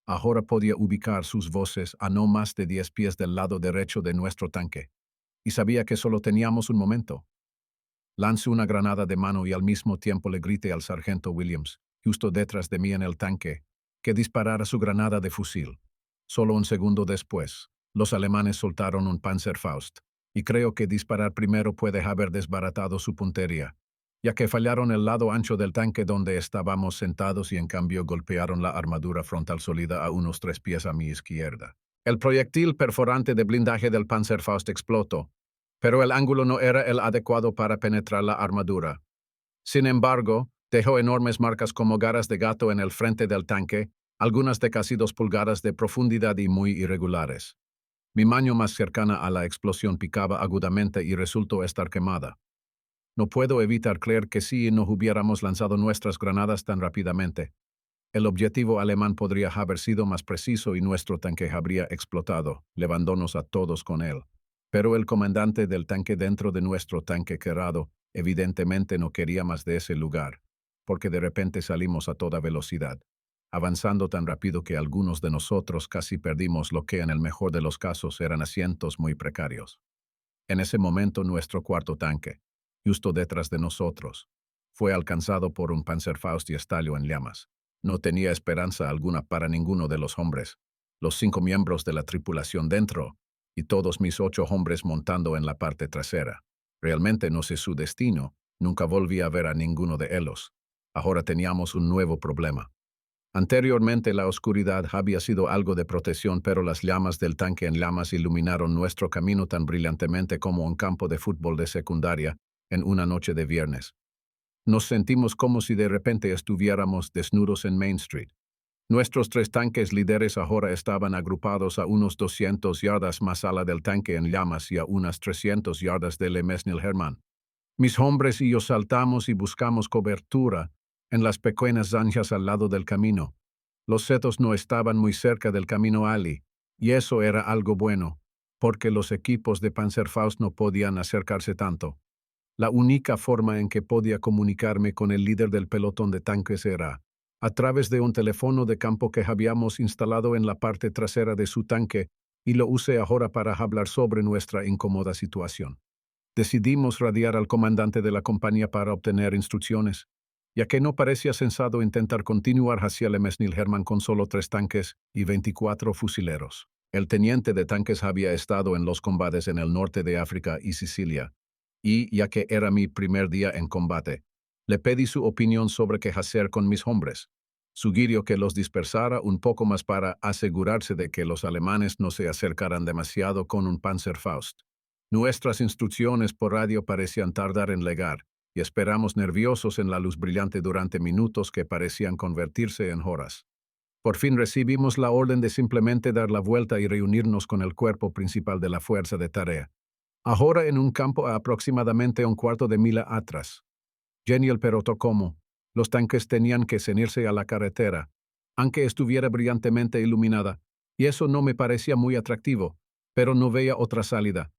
Ahora podía ubicar sus voces a no más de 10 pies del lado derecho de nuestro tanque, y sabía que solo teníamos un momento. Lancé una granada de mano y al mismo tiempo le grité al sargento Williams, justo detrás de mí en el tanque, que disparara su granada de fusil. Solo un segundo después, los alemanes soltaron un Panzerfaust, y creo que disparar primero puede haber desbaratado su puntería. ya que fallaron el lado ancho del tanque donde estábamos sentados y en cambio golpearon la armadura frontal sólida a unos 3 pies a mi izquierda. El proyectil perforante de blindaje del Panzerfaust explotó, pero el ángulo no era el adecuado para penetrar la armadura. Sin embargo, dejó enormes marcas como garras de gato en el frente del tanque, algunas de casi 2 pulgadas de profundidad y muy irregulares. Mi mano más cercana a la explosión picaba agudamente y resultó estar quemada. No puedo evitar creer que si no hubiéramos lanzado nuestras granadas tan rápidamente, el objetivo alemán podría haber sido más preciso y nuestro tanque habría explotado, llevándonos a todos con él. Pero el comandante del tanque dentro de nuestro tanque quemado evidentemente no quería más de ese lugar, porque de repente salimos a toda velocidad, avanzando tan rápido que algunos de nosotros casi perdimos lo que en el mejor de los casos eran asientos muy precarios. En ese momento nuestro cuarto tanque, justo detrás de nosotros, fue alcanzado por un Panzerfaust y estalló en llamas. No tenía esperanza alguna para ninguno de los hombres, los 5 miembros de la tripulación dentro, y todos mis 8 hombres montando en la parte trasera. Realmente no sé su destino, nunca volví a ver a ninguno de ellos. Ahora teníamos un nuevo problema. Anteriormente la oscuridad había sido algo de protección, pero las llamas del tanque en llamas iluminaron nuestro camino tan brillantemente como un campo de fútbol de secundaria en una noche de viernes. Nos sentimos como si de repente estuviéramos desnudos en Main Street. Nuestros 3 tanques líderes ahora estaban agrupados a unos 200 yardas más ala del tanque en llamas y a unas 300 yardas del Mesnil Hermann. Mis hombres y yo saltamos y buscamos cobertura en las pequeñas zanjas al lado del camino. Los setos no estaban muy cerca del camino Ali, y eso era algo bueno, porque los equipos de Panzerfaust no podían acercarse tanto. La única forma en que podía comunicarme con el líder del pelotón de tanques era a través de un teléfono de campo que habíamos instalado en la parte trasera de su tanque, y lo usé ahora para hablar sobre nuestra incómoda situación. Decidimos radiar al comandante de la compañía para obtener instrucciones, ya que no parecía sensato intentar continuar hacia el Mesnil Hermann con solo 3 tanques y 24 fusileros. El teniente de tanques había estado en los combates en el norte de África y Sicilia, y, ya que era mi primer día en combate, le pedí su opinión sobre qué hacer con mis hombres. Sugirió que los dispersara un poco más para asegurarse de que los alemanes no se acercaran demasiado con un Panzerfaust. Nuestras instrucciones por radio parecían tardar en llegar, y esperamos nerviosos en la luz brillante durante minutos que parecían convertirse en horas. Por fin recibimos la orden de simplemente dar la vuelta y reunirnos con el cuerpo principal de la fuerza de tarea, ahora en un campo a aproximadamente un cuarto de milla atrás. Genial, pero como los tanques tenían que ceñirse a la carretera, aunque estuviera brillantemente iluminada, y eso no me parecía muy atractivo, pero no veía otra salida.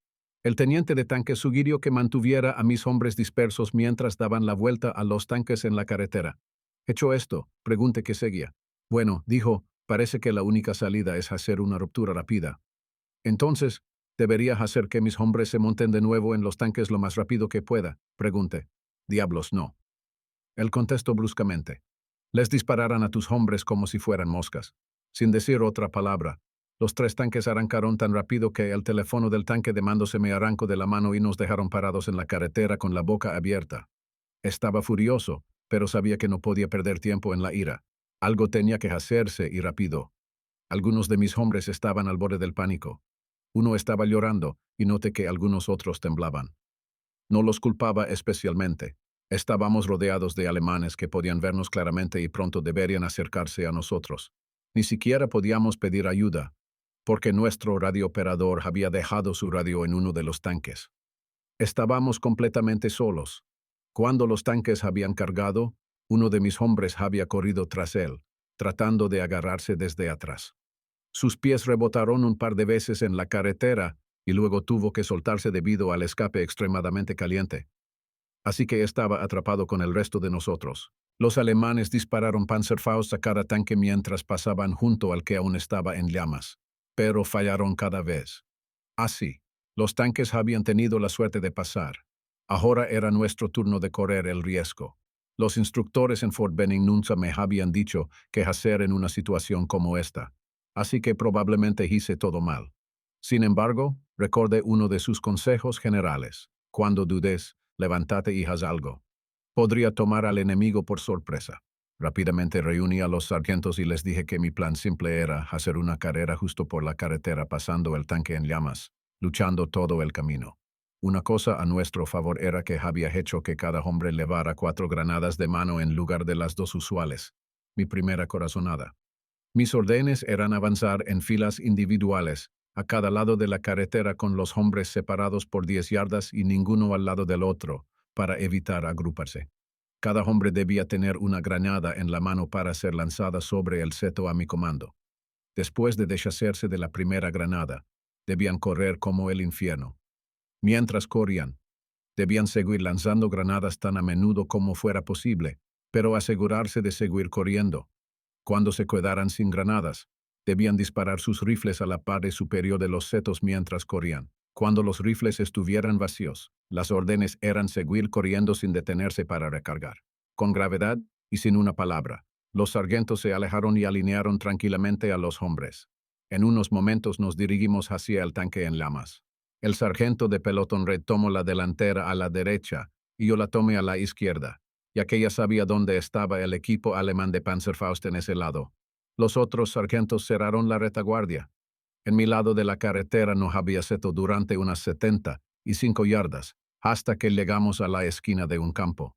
El teniente de tanque sugirió que mantuviera a mis hombres dispersos mientras daban la vuelta a los tanques en la carretera. Hecho esto, pregunté qué seguía. Bueno, dijo, parece que la única salida es hacer una ruptura rápida. Entonces, ¿debería hacer que mis hombres se monten de nuevo en los tanques lo más rápido que pueda? Pregunté. Diablos, no. Él contestó bruscamente. Les dispararán a tus hombres como si fueran moscas. Sin decir otra palabra, los 3 tanques arrancaron tan rápido que el teléfono del tanque de mando se me arrancó de la mano y nos dejaron parados en la carretera con la boca abierta. Estaba furioso, pero sabía que no podía perder tiempo en la ira. Algo tenía que hacerse y rápido. Algunos de mis hombres estaban al borde del pánico. Uno estaba llorando y noté que algunos otros temblaban. No los culpaba especialmente. Estábamos rodeados de alemanes que podían vernos claramente y pronto deberían acercarse a nosotros. Ni siquiera podíamos pedir ayuda, porque nuestro radiooperador había dejado su radio en uno de los tanques. Estábamos completamente solos. Cuando los tanques habían cargado, uno de mis hombres había corrido tras él, tratando de agarrarse desde atrás. Sus pies rebotaron un par de veces en la carretera y luego tuvo que soltarse debido al escape extremadamente caliente. Así que estaba atrapado con el resto de nosotros. Los alemanes dispararon Panzerfaust a cada tanque mientras pasaban junto al que aún estaba en llamas, pero fallaron cada vez. Así, los tanques habían tenido la suerte de pasar. Ahora era nuestro turno de correr el riesgo. Los instructores en Fort Benning nunca me habían dicho qué hacer en una situación como esta, así que probablemente hice todo mal. Sin embargo, recordé uno de sus consejos generales: cuando dudes, levántate y haz algo. podría tomar al enemigo por sorpresa. Rápidamente reuní a los sargentos y les dije que mi plan simple era hacer una carrera justo por la carretera pasando el tanque en llamas, luchando todo el camino. Una cosa a nuestro favor era que había hecho que cada hombre llevara 4 granadas de mano en lugar de las 2 usuales. Mi primera corazonada. Mis órdenes eran avanzar en filas individuales, a cada lado de la carretera con los hombres separados por 10 yardas y ninguno al lado del otro, para evitar agruparse. Cada hombre debía tener una granada en la mano para ser lanzada sobre el seto a mi comando. Después de deshacerse de la primera granada, debían correr como el infierno. Mientras corrían, debían seguir lanzando granadas tan a menudo como fuera posible, pero asegurarse de seguir corriendo. Cuando se quedaran sin granadas, debían disparar sus rifles a la parte superior de los setos mientras corrían. Cuando los rifles estuvieran vacíos, las órdenes eran seguir corriendo sin detenerse para recargar. Con gravedad y sin una palabra, los sargentos se alejaron y alinearon tranquilamente a los hombres. En unos momentos nos dirigimos hacia el tanque en llamas. El sargento de pelotón red tomó la delantera a la derecha y yo la tomé a la izquierda, ya que ya sabía dónde estaba el equipo alemán de Panzerfaust en ese lado. Los otros sargentos cerraron la retaguardia. En mi lado de la carretera no había seto durante unas 75 yardas, hasta que llegamos a la esquina de un campo.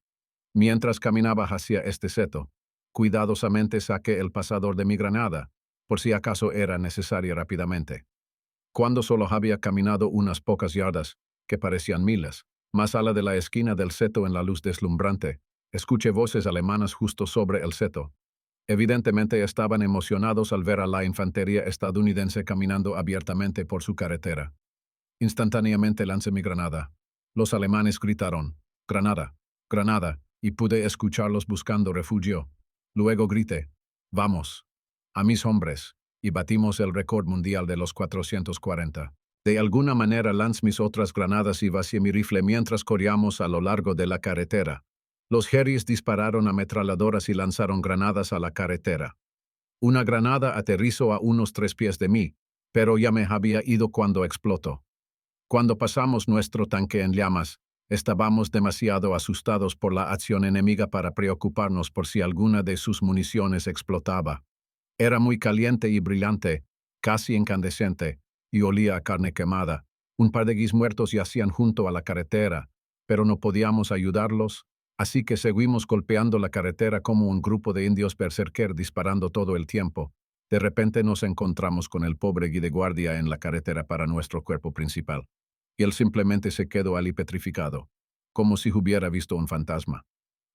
Mientras caminaba hacia este seto, cuidadosamente saqué el pasador de mi granada, por si acaso era necesaria rápidamente. Cuando solo había caminado unas pocas yardas, que parecían miles, más allá de la esquina del seto en la luz deslumbrante, escuché voces alemanas justo sobre el seto. Evidentemente estaban emocionados al ver a la infantería estadounidense caminando abiertamente por su carretera. Instantáneamente lancé mi granada. Los alemanes gritaron, «Granada, granada», y pude escucharlos buscando refugio. Luego grité, «Vamos, a mis hombres», y batimos el récord mundial de los 440. De alguna manera lancé mis otras granadas y vacié mi rifle mientras corríamos a lo largo de la carretera. Los Harriers dispararon ametralladoras y lanzaron granadas a la carretera. Una granada aterrizó a unos 3 pies de mí, pero ya me había ido cuando explotó. Cuando pasamos nuestro tanque en llamas, estábamos demasiado asustados por la acción enemiga para preocuparnos por si alguna de sus municiones explotaba. Era muy caliente y brillante, casi incandescente, y olía a carne quemada. Un par de guis muertos yacían junto a la carretera, pero no podíamos ayudarlos, así que seguimos golpeando la carretera como un grupo de indios berserker disparando todo el tiempo. De repente nos encontramos con el pobre guía de guardia en la carretera para nuestro cuerpo principal. Y él simplemente se quedó allí petrificado, como si hubiera visto un fantasma.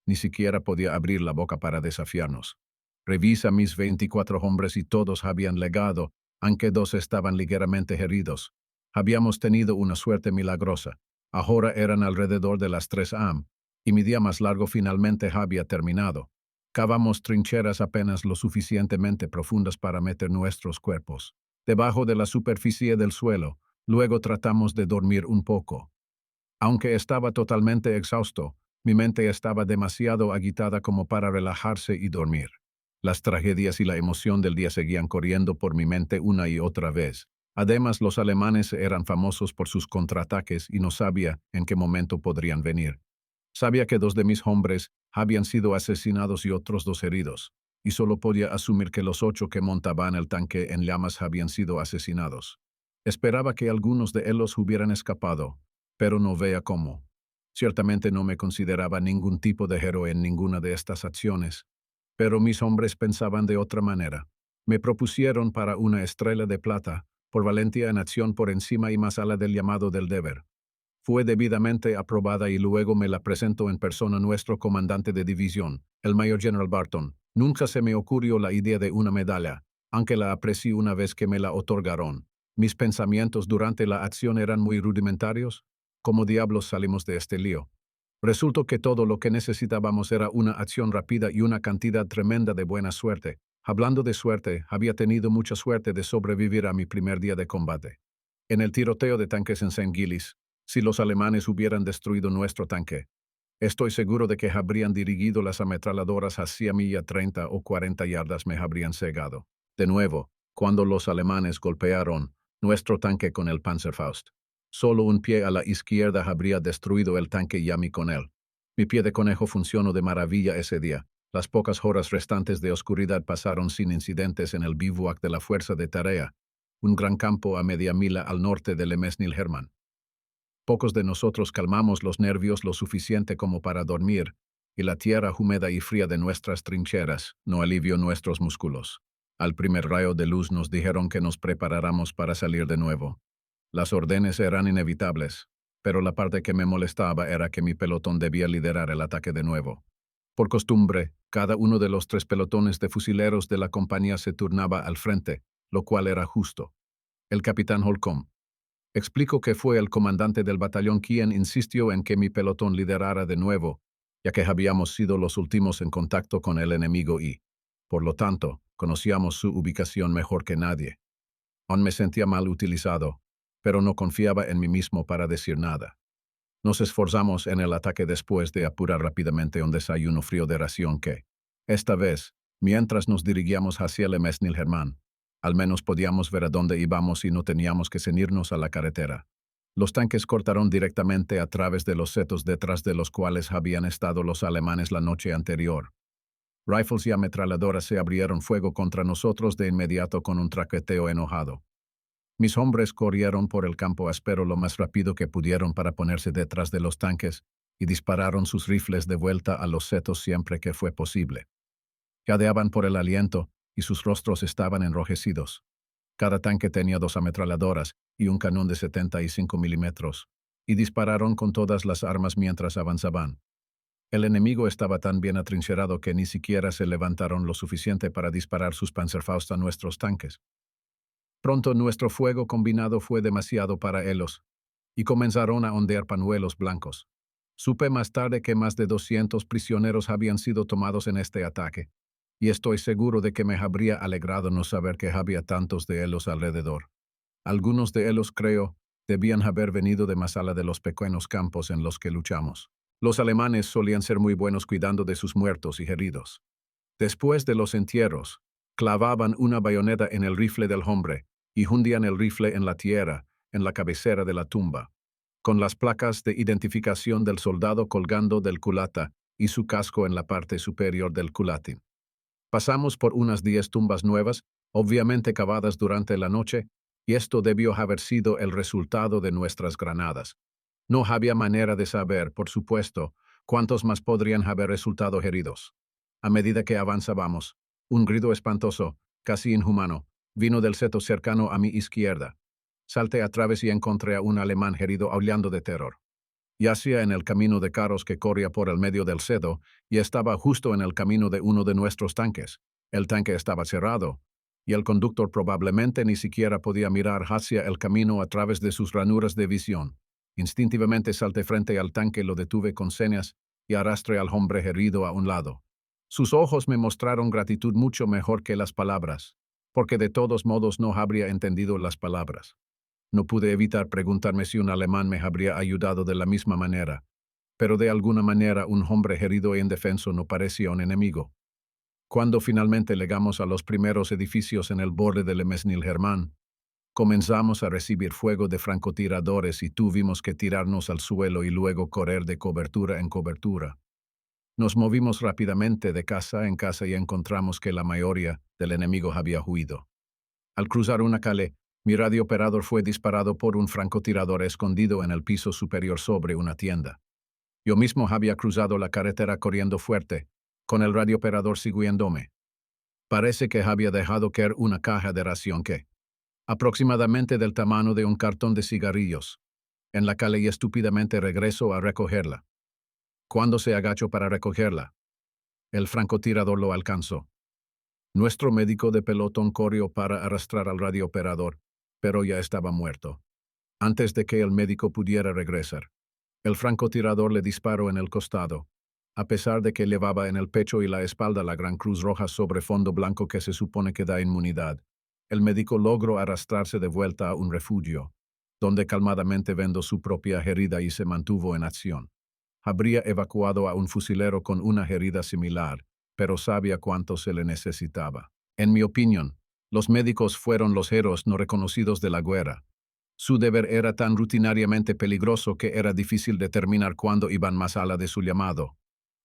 Ni siquiera podía abrir la boca para desafiarnos. Revisa mis 24 hombres y todos habían legado, aunque 2 estaban ligeramente heridos. Habíamos tenido una suerte milagrosa. Ahora eran alrededor de las 3 am, y mi día más largo finalmente había terminado. Cavamos trincheras apenas lo suficientemente profundas para meter nuestros cuerpos debajo de la superficie del suelo. Luego tratamos de dormir un poco. Aunque estaba totalmente exhausto, mi mente estaba demasiado agitada como para relajarse y dormir. Las tragedias y la emoción del día seguían corriendo por mi mente una y otra vez. Además, los alemanes eran famosos por sus contraataques y no sabía en qué momento podrían venir. Sabía que 2 de mis hombres habían sido asesinados y otros 2 heridos, y solo podía asumir que los 8 que montaban el tanque en llamas habían sido asesinados. Esperaba que algunos de ellos hubieran escapado, pero no veía cómo. Ciertamente no me consideraba ningún tipo de héroe en ninguna de estas acciones, pero mis hombres pensaban de otra manera. Me propusieron para una estrella de plata, por valentía en acción por encima y más allá del llamado del deber. Fue debidamente aprobada y luego me la presentó en persona nuestro comandante de división, el mayor General Barton. Nunca se me ocurrió la idea de una medalla, aunque la aprecié una vez que me la otorgaron. Mis pensamientos durante la acción eran muy rudimentarios. ¿Cómo diablos salimos de este lío? Resultó que todo lo que necesitábamos era una acción rápida y una cantidad tremenda de buena suerte. Hablando de suerte, había tenido mucha suerte de sobrevivir a mi primer día de combate. En el tiroteo de tanques en St. Gilles, si los alemanes hubieran destruido nuestro tanque, estoy seguro de que habrían dirigido las ametralladoras hacia mí y a 30 o 40 yardas me habrían cegado. De nuevo, cuando los alemanes golpearon nuestro tanque con el Panzerfaust, solo un pie a la izquierda habría destruido el tanque y a mí con él. Mi pie de conejo funcionó de maravilla ese día. Las pocas horas restantes de oscuridad pasaron sin incidentes en el bivouac de la Fuerza de Tarea, un gran campo a media milla al norte de Le Mesnil-Herman. Pocos de nosotros calmamos los nervios lo suficiente como para dormir, y la tierra húmeda y fría de nuestras trincheras no alivió nuestros músculos. Al primer rayo de luz nos dijeron que nos preparáramos para salir de nuevo. Las órdenes eran inevitables, pero la parte que me molestaba era que mi pelotón debía liderar el ataque de nuevo. Por costumbre, cada uno de los 3 pelotones de fusileros de la compañía se turnaba al frente, lo cual era justo. El capitán Holcomb. Explico que fue el comandante del batallón quien insistió en que mi pelotón liderara de nuevo, ya que habíamos sido los últimos en contacto con el enemigo y, por lo tanto, conocíamos su ubicación mejor que nadie. Aún me sentía mal utilizado, pero no confiaba en mí mismo para decir nada. Nos esforzamos en el ataque después de apurar rápidamente un desayuno frío de ración que, esta vez, mientras nos dirigíamos hacia Le Mesnil-Herman, al menos podíamos ver a dónde íbamos y no teníamos que ceñirnos a la carretera. Los tanques cortaron directamente a través de los setos detrás de los cuales habían estado los alemanes la noche anterior. Rifles y ametralladoras se abrieron fuego contra nosotros de inmediato con un traqueteo enojado. Mis hombres corrieron por el campo áspero lo más rápido que pudieron para ponerse detrás de los tanques y dispararon sus rifles de vuelta a los setos siempre que fue posible. Jadeaban por el aliento y sus rostros estaban enrojecidos. Cada tanque tenía 2 ametralladoras y un cañón de 75 milímetros, y dispararon con todas las armas mientras avanzaban. El enemigo estaba tan bien atrincherado que ni siquiera se levantaron lo suficiente para disparar sus Panzerfaust a nuestros tanques. Pronto nuestro fuego combinado fue demasiado para ellos, y comenzaron a ondear pañuelos blancos. Supe más tarde que más de 200 prisioneros habían sido tomados en este ataque, y estoy seguro de que me habría alegrado no saber que había tantos de ellos alrededor. Algunos de ellos, creo, debían haber venido de más allá de los pequeños campos en los que luchamos. Los alemanes solían ser muy buenos cuidando de sus muertos y heridos. Después de los entierros, clavaban una bayoneta en el rifle del hombre y hundían el rifle en la tierra, en la cabecera de la tumba, con las placas de identificación del soldado colgando del culata y su casco en la parte superior del culatín. Pasamos por unas 10 tumbas nuevas, obviamente cavadas durante la noche, y esto debió haber sido el resultado de nuestras granadas. No había manera de saber, por supuesto, cuántos más podrían haber resultado heridos. A medida que avanzábamos, un grito espantoso, casi inhumano, vino del seto cercano a mi izquierda. Salté a través y encontré a un alemán herido aullando de terror. Yacía en el camino de carros que corría por el medio del seto y estaba justo en el camino de uno de nuestros tanques. El tanque estaba cerrado, y el conductor probablemente ni siquiera podía mirar hacia el camino a través de sus ranuras de visión. Instintivamente salté frente al tanque, lo detuve con señas y arrastré al hombre herido a un lado. Sus ojos me mostraron gratitud mucho mejor que las palabras, porque de todos modos no habría entendido las palabras. No pude evitar preguntarme si un alemán me habría ayudado de la misma manera, pero de alguna manera un hombre herido e indefenso no parecía un enemigo. Cuando finalmente llegamos a los primeros edificios en el borde del Le Mesnil-Herman, comenzamos a recibir fuego de francotiradores y tuvimos que tirarnos al suelo y luego correr de cobertura en cobertura. Nos movimos rápidamente de casa en casa y encontramos que la mayoría del enemigo había huido. Al cruzar una calle, mi radiooperador fue disparado por un francotirador escondido en el piso superior sobre una tienda. Yo mismo había cruzado la carretera corriendo fuerte, con el radiooperador siguiéndome. Parece que había dejado caer una caja de ración que, aproximadamente del tamaño de un cartón de cigarrillos, en la calle y estúpidamente regresó a recogerla. Cuando se agachó para recogerla, el francotirador lo alcanzó. Nuestro médico de pelotón corrió para arrastrar al radiooperador, pero ya estaba muerto. Antes de que el médico pudiera regresar, el francotirador le disparó en el costado, a pesar de que llevaba en el pecho y la espalda la gran cruz roja sobre fondo blanco que se supone que da inmunidad. El médico logró arrastrarse de vuelta a un refugio, donde calmadamente vendó su propia herida y se mantuvo en acción. Habría evacuado a un fusilero con una herida similar, pero sabía cuánto se le necesitaba. En mi opinión, los médicos fueron los héroes no reconocidos de la guerra. Su deber era tan rutinariamente peligroso que era difícil determinar cuándo iban más allá de su llamado.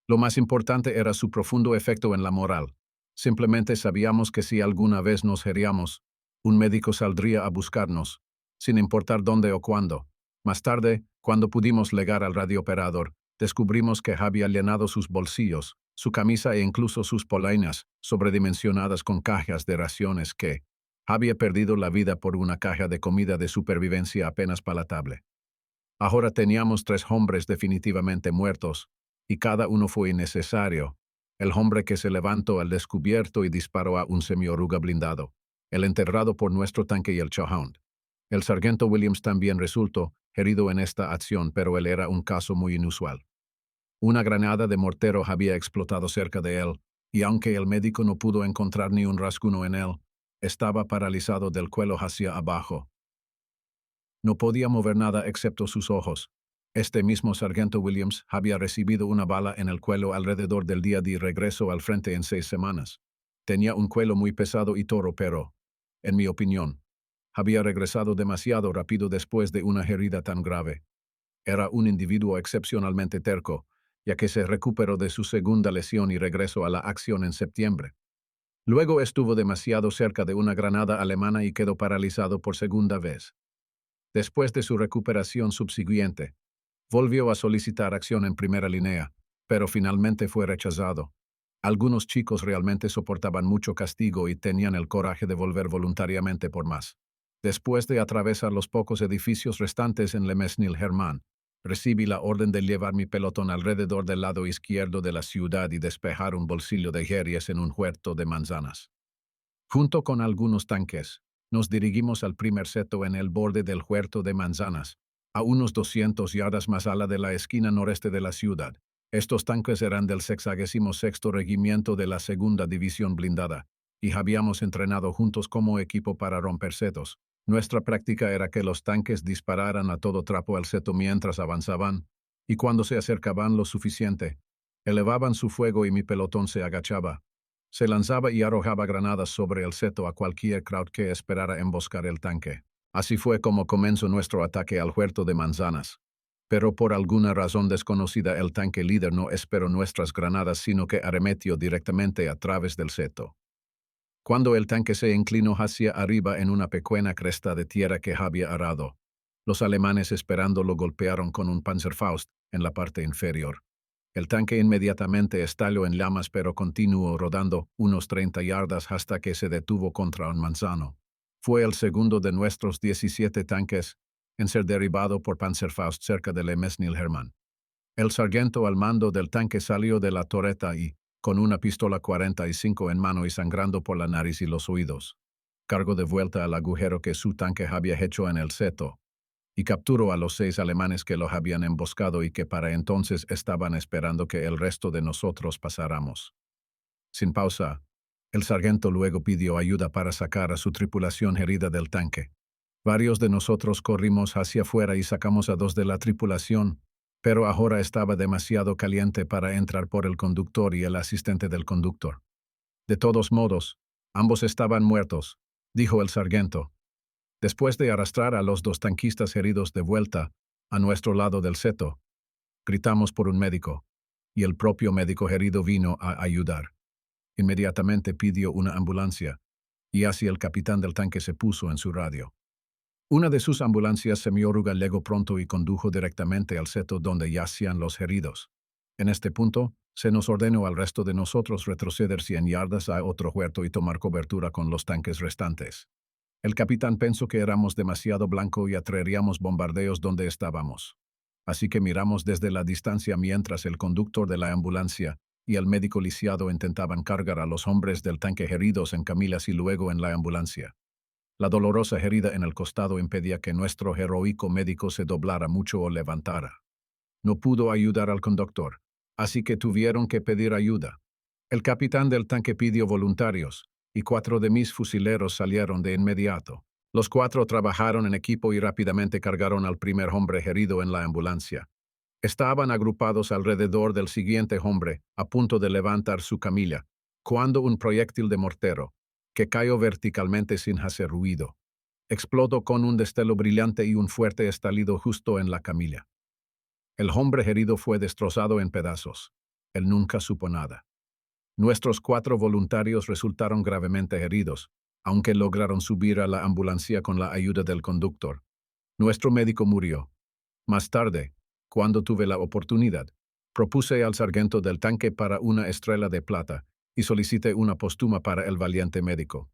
Lo más importante era su profundo efecto en la moral. Simplemente sabíamos que si alguna vez nos heríamos, un médico saldría a buscarnos, sin importar dónde o cuándo. Más tarde, cuando pudimos llegar al radiooperador, descubrimos que había llenado sus bolsillos, su camisa e incluso sus polainas, sobredimensionadas con cajas de raciones que había perdido la vida por una caja de comida de supervivencia apenas palatable. Ahora teníamos 3 hombres definitivamente muertos, y cada uno fue innecesario. El hombre que se levantó al descubierto y disparó a un semioruga blindado, el enterrado por nuestro tanque y el Chohound. El sargento Williams también resultó herido en esta acción, pero él era un caso muy inusual. Una granada de mortero había explotado cerca de él, y aunque el médico no pudo encontrar ni un rasguño en él, estaba paralizado del cuello hacia abajo. No podía mover nada excepto sus ojos. Este mismo sargento Williams había recibido una bala en el cuello alrededor del día de regreso al frente en 6 semanas. Tenía un cuello muy pesado y toro, pero, en mi opinión, había regresado demasiado rápido después de una herida tan grave. Era un individuo excepcionalmente terco, ya que se recuperó de su segunda lesión y regresó a la acción en septiembre. Luego estuvo demasiado cerca de una granada alemana y quedó paralizado por segunda vez. Después de su recuperación subsiguiente, volvió a solicitar acción en primera línea, pero finalmente fue rechazado. Algunos chicos realmente soportaban mucho castigo y tenían el coraje de volver voluntariamente por más. Después de atravesar los pocos edificios restantes en Le Mesnil-Hermann, recibí la orden de llevar mi pelotón alrededor del lado izquierdo de la ciudad y despejar un bolsillo de heridas en un huerto de manzanas. Junto con algunos tanques, nos dirigimos al primer seto en el borde del huerto de manzanas, a unos 200 yardas más allá de la esquina noreste de la ciudad. Estos tanques eran del 66º Regimiento de la Segunda División Blindada, y habíamos entrenado juntos como equipo para romper setos. Nuestra práctica era que los tanques dispararan a todo trapo al seto mientras avanzaban, y cuando se acercaban lo suficiente, elevaban su fuego y mi pelotón se agachaba. Se lanzaba y arrojaba granadas sobre el seto a cualquier crowd que esperara emboscar el tanque. Así fue como comenzó nuestro ataque al huerto de manzanas. Pero por alguna razón desconocida el tanque líder no esperó nuestras granadas, sino que arremetió directamente a través del seto. Cuando el tanque se inclinó hacia arriba en una pequeña cresta de tierra que había arado, los alemanes esperando lo golpearon con un Panzerfaust en la parte inferior. El tanque inmediatamente estalló en llamas, pero continuó rodando unos 30 yardas hasta que se detuvo contra un manzano. Fue el segundo de nuestros 17 tanques en ser derribado por Panzerfaust cerca de Le Mesnil-Hermann. El sargento al mando del tanque salió de la torreta y, con una pistola 45 en mano y sangrando por la nariz y los oídos, cargó de vuelta al agujero que su tanque había hecho en el seto, y capturó a los 6 alemanes que lo habían emboscado y que para entonces estaban esperando que el resto de nosotros pasáramos. Sin pausa, el sargento luego pidió ayuda para sacar a su tripulación herida del tanque. Varios de nosotros corrimos hacia afuera y sacamos a 2 de la tripulación, pero ahora estaba demasiado caliente para entrar por el conductor y el asistente del conductor. De todos modos, ambos estaban muertos, dijo el sargento. Después de arrastrar a los 2 tanquistas heridos de vuelta a nuestro lado del seto, gritamos por un médico, y el propio médico herido vino a ayudar. Inmediatamente pidió una ambulancia, y así el capitán del tanque se puso en su radio. Una de sus ambulancias semioruga llegó pronto y condujo directamente al seto donde yacían los heridos. En este punto, se nos ordenó al resto de nosotros retroceder 100 yardas a otro huerto y tomar cobertura con los tanques restantes. El capitán pensó que éramos demasiado blanco y atraeríamos bombardeos donde estábamos. Así que miramos desde la distancia mientras el conductor de la ambulancia y el médico lisiado intentaban cargar a los hombres del tanque heridos en camillas y luego en la ambulancia. La dolorosa herida en el costado impedía que nuestro heroico médico se doblara mucho o levantara. No pudo ayudar al conductor, así que tuvieron que pedir ayuda. El capitán del tanque pidió voluntarios, y 4 de mis fusileros salieron de inmediato. Los 4 trabajaron en equipo y rápidamente cargaron al primer hombre herido en la ambulancia. Estaban agrupados alrededor del siguiente hombre, a punto de levantar su camilla, cuando un proyectil de mortero, que cayó verticalmente sin hacer ruido, Explotó con un destello brillante y un fuerte estallido justo en la camilla. El hombre herido fue destrozado en pedazos. Él nunca supo nada. Nuestros 4 voluntarios resultaron gravemente heridos, aunque lograron subir a la ambulancia con la ayuda del conductor. Nuestro médico murió. Más tarde, cuando tuve la oportunidad, propuse al sargento del tanque para una estrella de plata y solicité una póstuma para el valiente médico.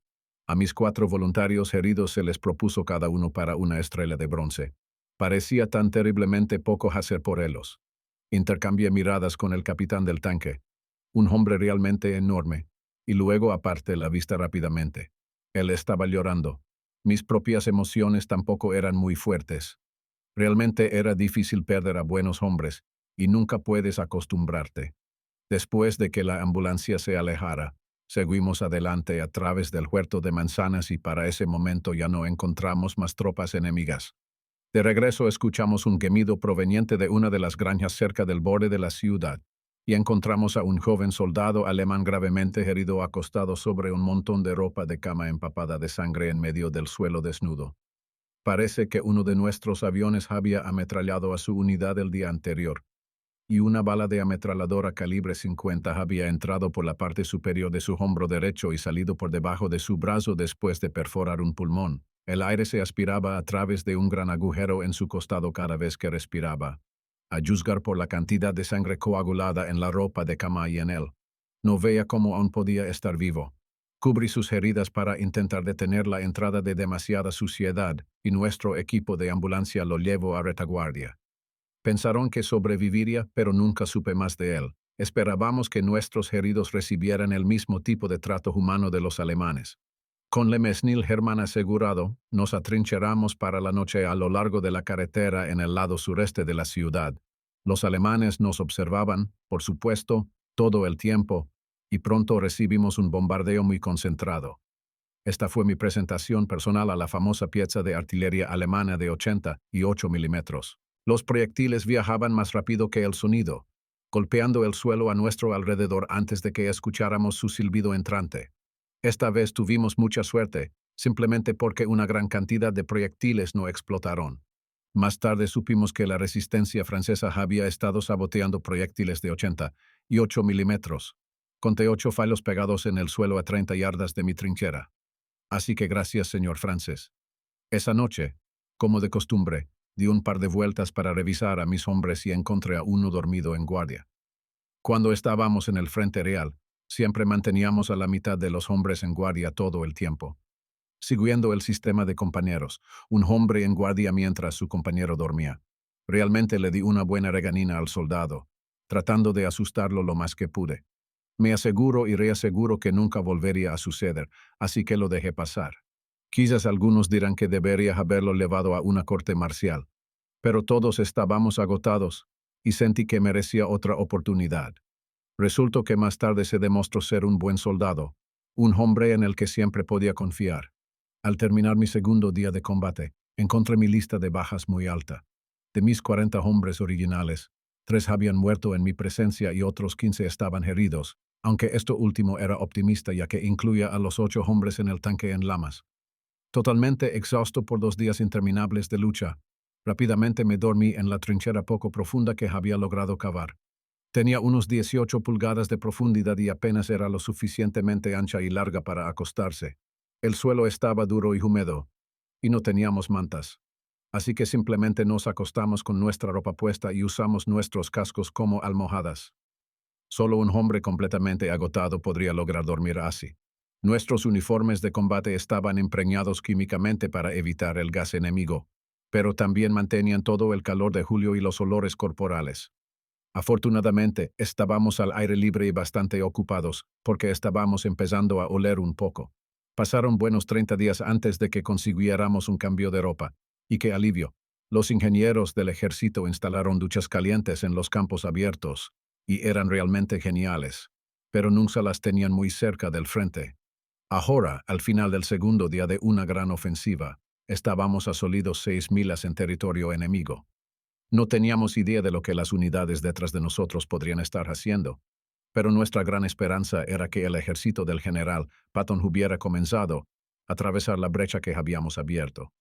A mis 4 voluntarios heridos se les propuso cada uno para una estrella de bronce. Parecía tan terriblemente poco hacer por ellos. Intercambié miradas con el capitán del tanque, un hombre realmente enorme, y luego aparté la vista rápidamente. Él estaba llorando. Mis propias emociones tampoco eran muy fuertes. Realmente era difícil perder a buenos hombres, y nunca puedes acostumbrarte. Después de que la ambulancia se alejara, seguimos adelante a través del huerto de manzanas y para ese momento ya no encontramos más tropas enemigas. De regreso escuchamos un gemido proveniente de una de las granjas cerca del borde de la ciudad, y encontramos a un joven soldado alemán gravemente herido acostado sobre un montón de ropa de cama empapada de sangre en medio del suelo desnudo. Parece que uno de nuestros aviones había ametrallado a su unidad el día anterior, y una bala de ametralladora calibre 50 había entrado por la parte superior de su hombro derecho y salido por debajo de su brazo después de perforar un pulmón. El aire se aspiraba a través de un gran agujero en su costado cada vez que respiraba. A juzgar por la cantidad de sangre coagulada en la ropa de cama y en él, no veía cómo aún podía estar vivo. Cubrí sus heridas para intentar detener la entrada de demasiada suciedad, y nuestro equipo de ambulancia lo llevó a retaguardia. Pensaron que sobreviviría, pero nunca supe más de él. Esperábamos que nuestros heridos recibieran el mismo tipo de trato humano de los alemanes. Con Le Mesnil Hermann asegurado, nos atrincheramos para la noche a lo largo de la carretera en el lado sureste de la ciudad. Los alemanes nos observaban, por supuesto, todo el tiempo, y pronto recibimos un bombardeo muy concentrado. Esta fue mi presentación personal a la famosa pieza de artillería alemana de 88 milímetros. Los proyectiles viajaban más rápido que el sonido, golpeando el suelo a nuestro alrededor antes de que escucháramos su silbido entrante. Esta vez tuvimos mucha suerte, simplemente porque una gran cantidad de proyectiles no explotaron. Más tarde supimos que la resistencia francesa había estado saboteando proyectiles de 88 milímetros. Conté 8 fallos pegados en el suelo a 30 yardas de mi trinchera. Así que gracias, señor Frances. Esa noche, como de costumbre, di un par de vueltas para revisar a mis hombres y encontré a uno dormido en guardia. Cuando estábamos en el frente real, siempre manteníamos a la mitad de los hombres en guardia todo el tiempo. Siguiendo el sistema de compañeros, un hombre en guardia mientras su compañero dormía. Realmente le di una buena regañina al soldado, tratando de asustarlo lo más que pude. Me aseguro y reaseguro que nunca volvería a suceder, así que lo dejé pasar. Quizás algunos dirán que debería haberlo llevado a una corte marcial, pero todos estábamos agotados, y sentí que merecía otra oportunidad. Resultó que más tarde se demostró ser un buen soldado, un hombre en el que siempre podía confiar. Al terminar mi segundo día de combate, encontré mi lista de bajas muy alta. De mis 40 hombres originales, 3 habían muerto en mi presencia y otros 15 estaban heridos, aunque esto último era optimista ya que incluía a los 8 hombres en el tanque en llamas. Totalmente exhausto por 2 días interminables de lucha, rápidamente me dormí en la trinchera poco profunda que había logrado cavar. Tenía unos 18 pulgadas de profundidad y apenas era lo suficientemente ancha y larga para acostarse. El suelo estaba duro y húmedo, y no teníamos mantas. Así que simplemente nos acostamos con nuestra ropa puesta y usamos nuestros cascos como almohadas. Solo un hombre completamente agotado podría lograr dormir así. Nuestros uniformes de combate estaban impregnados químicamente para evitar el gas enemigo, pero también mantenían todo el calor de julio y los olores corporales. Afortunadamente, estábamos al aire libre y bastante ocupados, porque estábamos empezando a oler un poco. Pasaron buenos 30 días antes de que consiguiéramos un cambio de ropa. Y qué alivio. Los ingenieros del ejército instalaron duchas calientes en los campos abiertos, y eran realmente geniales, pero nunca las tenían muy cerca del frente. Ahora, al final del segundo día de una gran ofensiva, estábamos a sólidos 6 millas en territorio enemigo. No teníamos idea de lo que las unidades detrás de nosotros podrían estar haciendo, pero nuestra gran esperanza era que el ejército del general Patton hubiera comenzado, atravesar la brecha que habíamos abierto.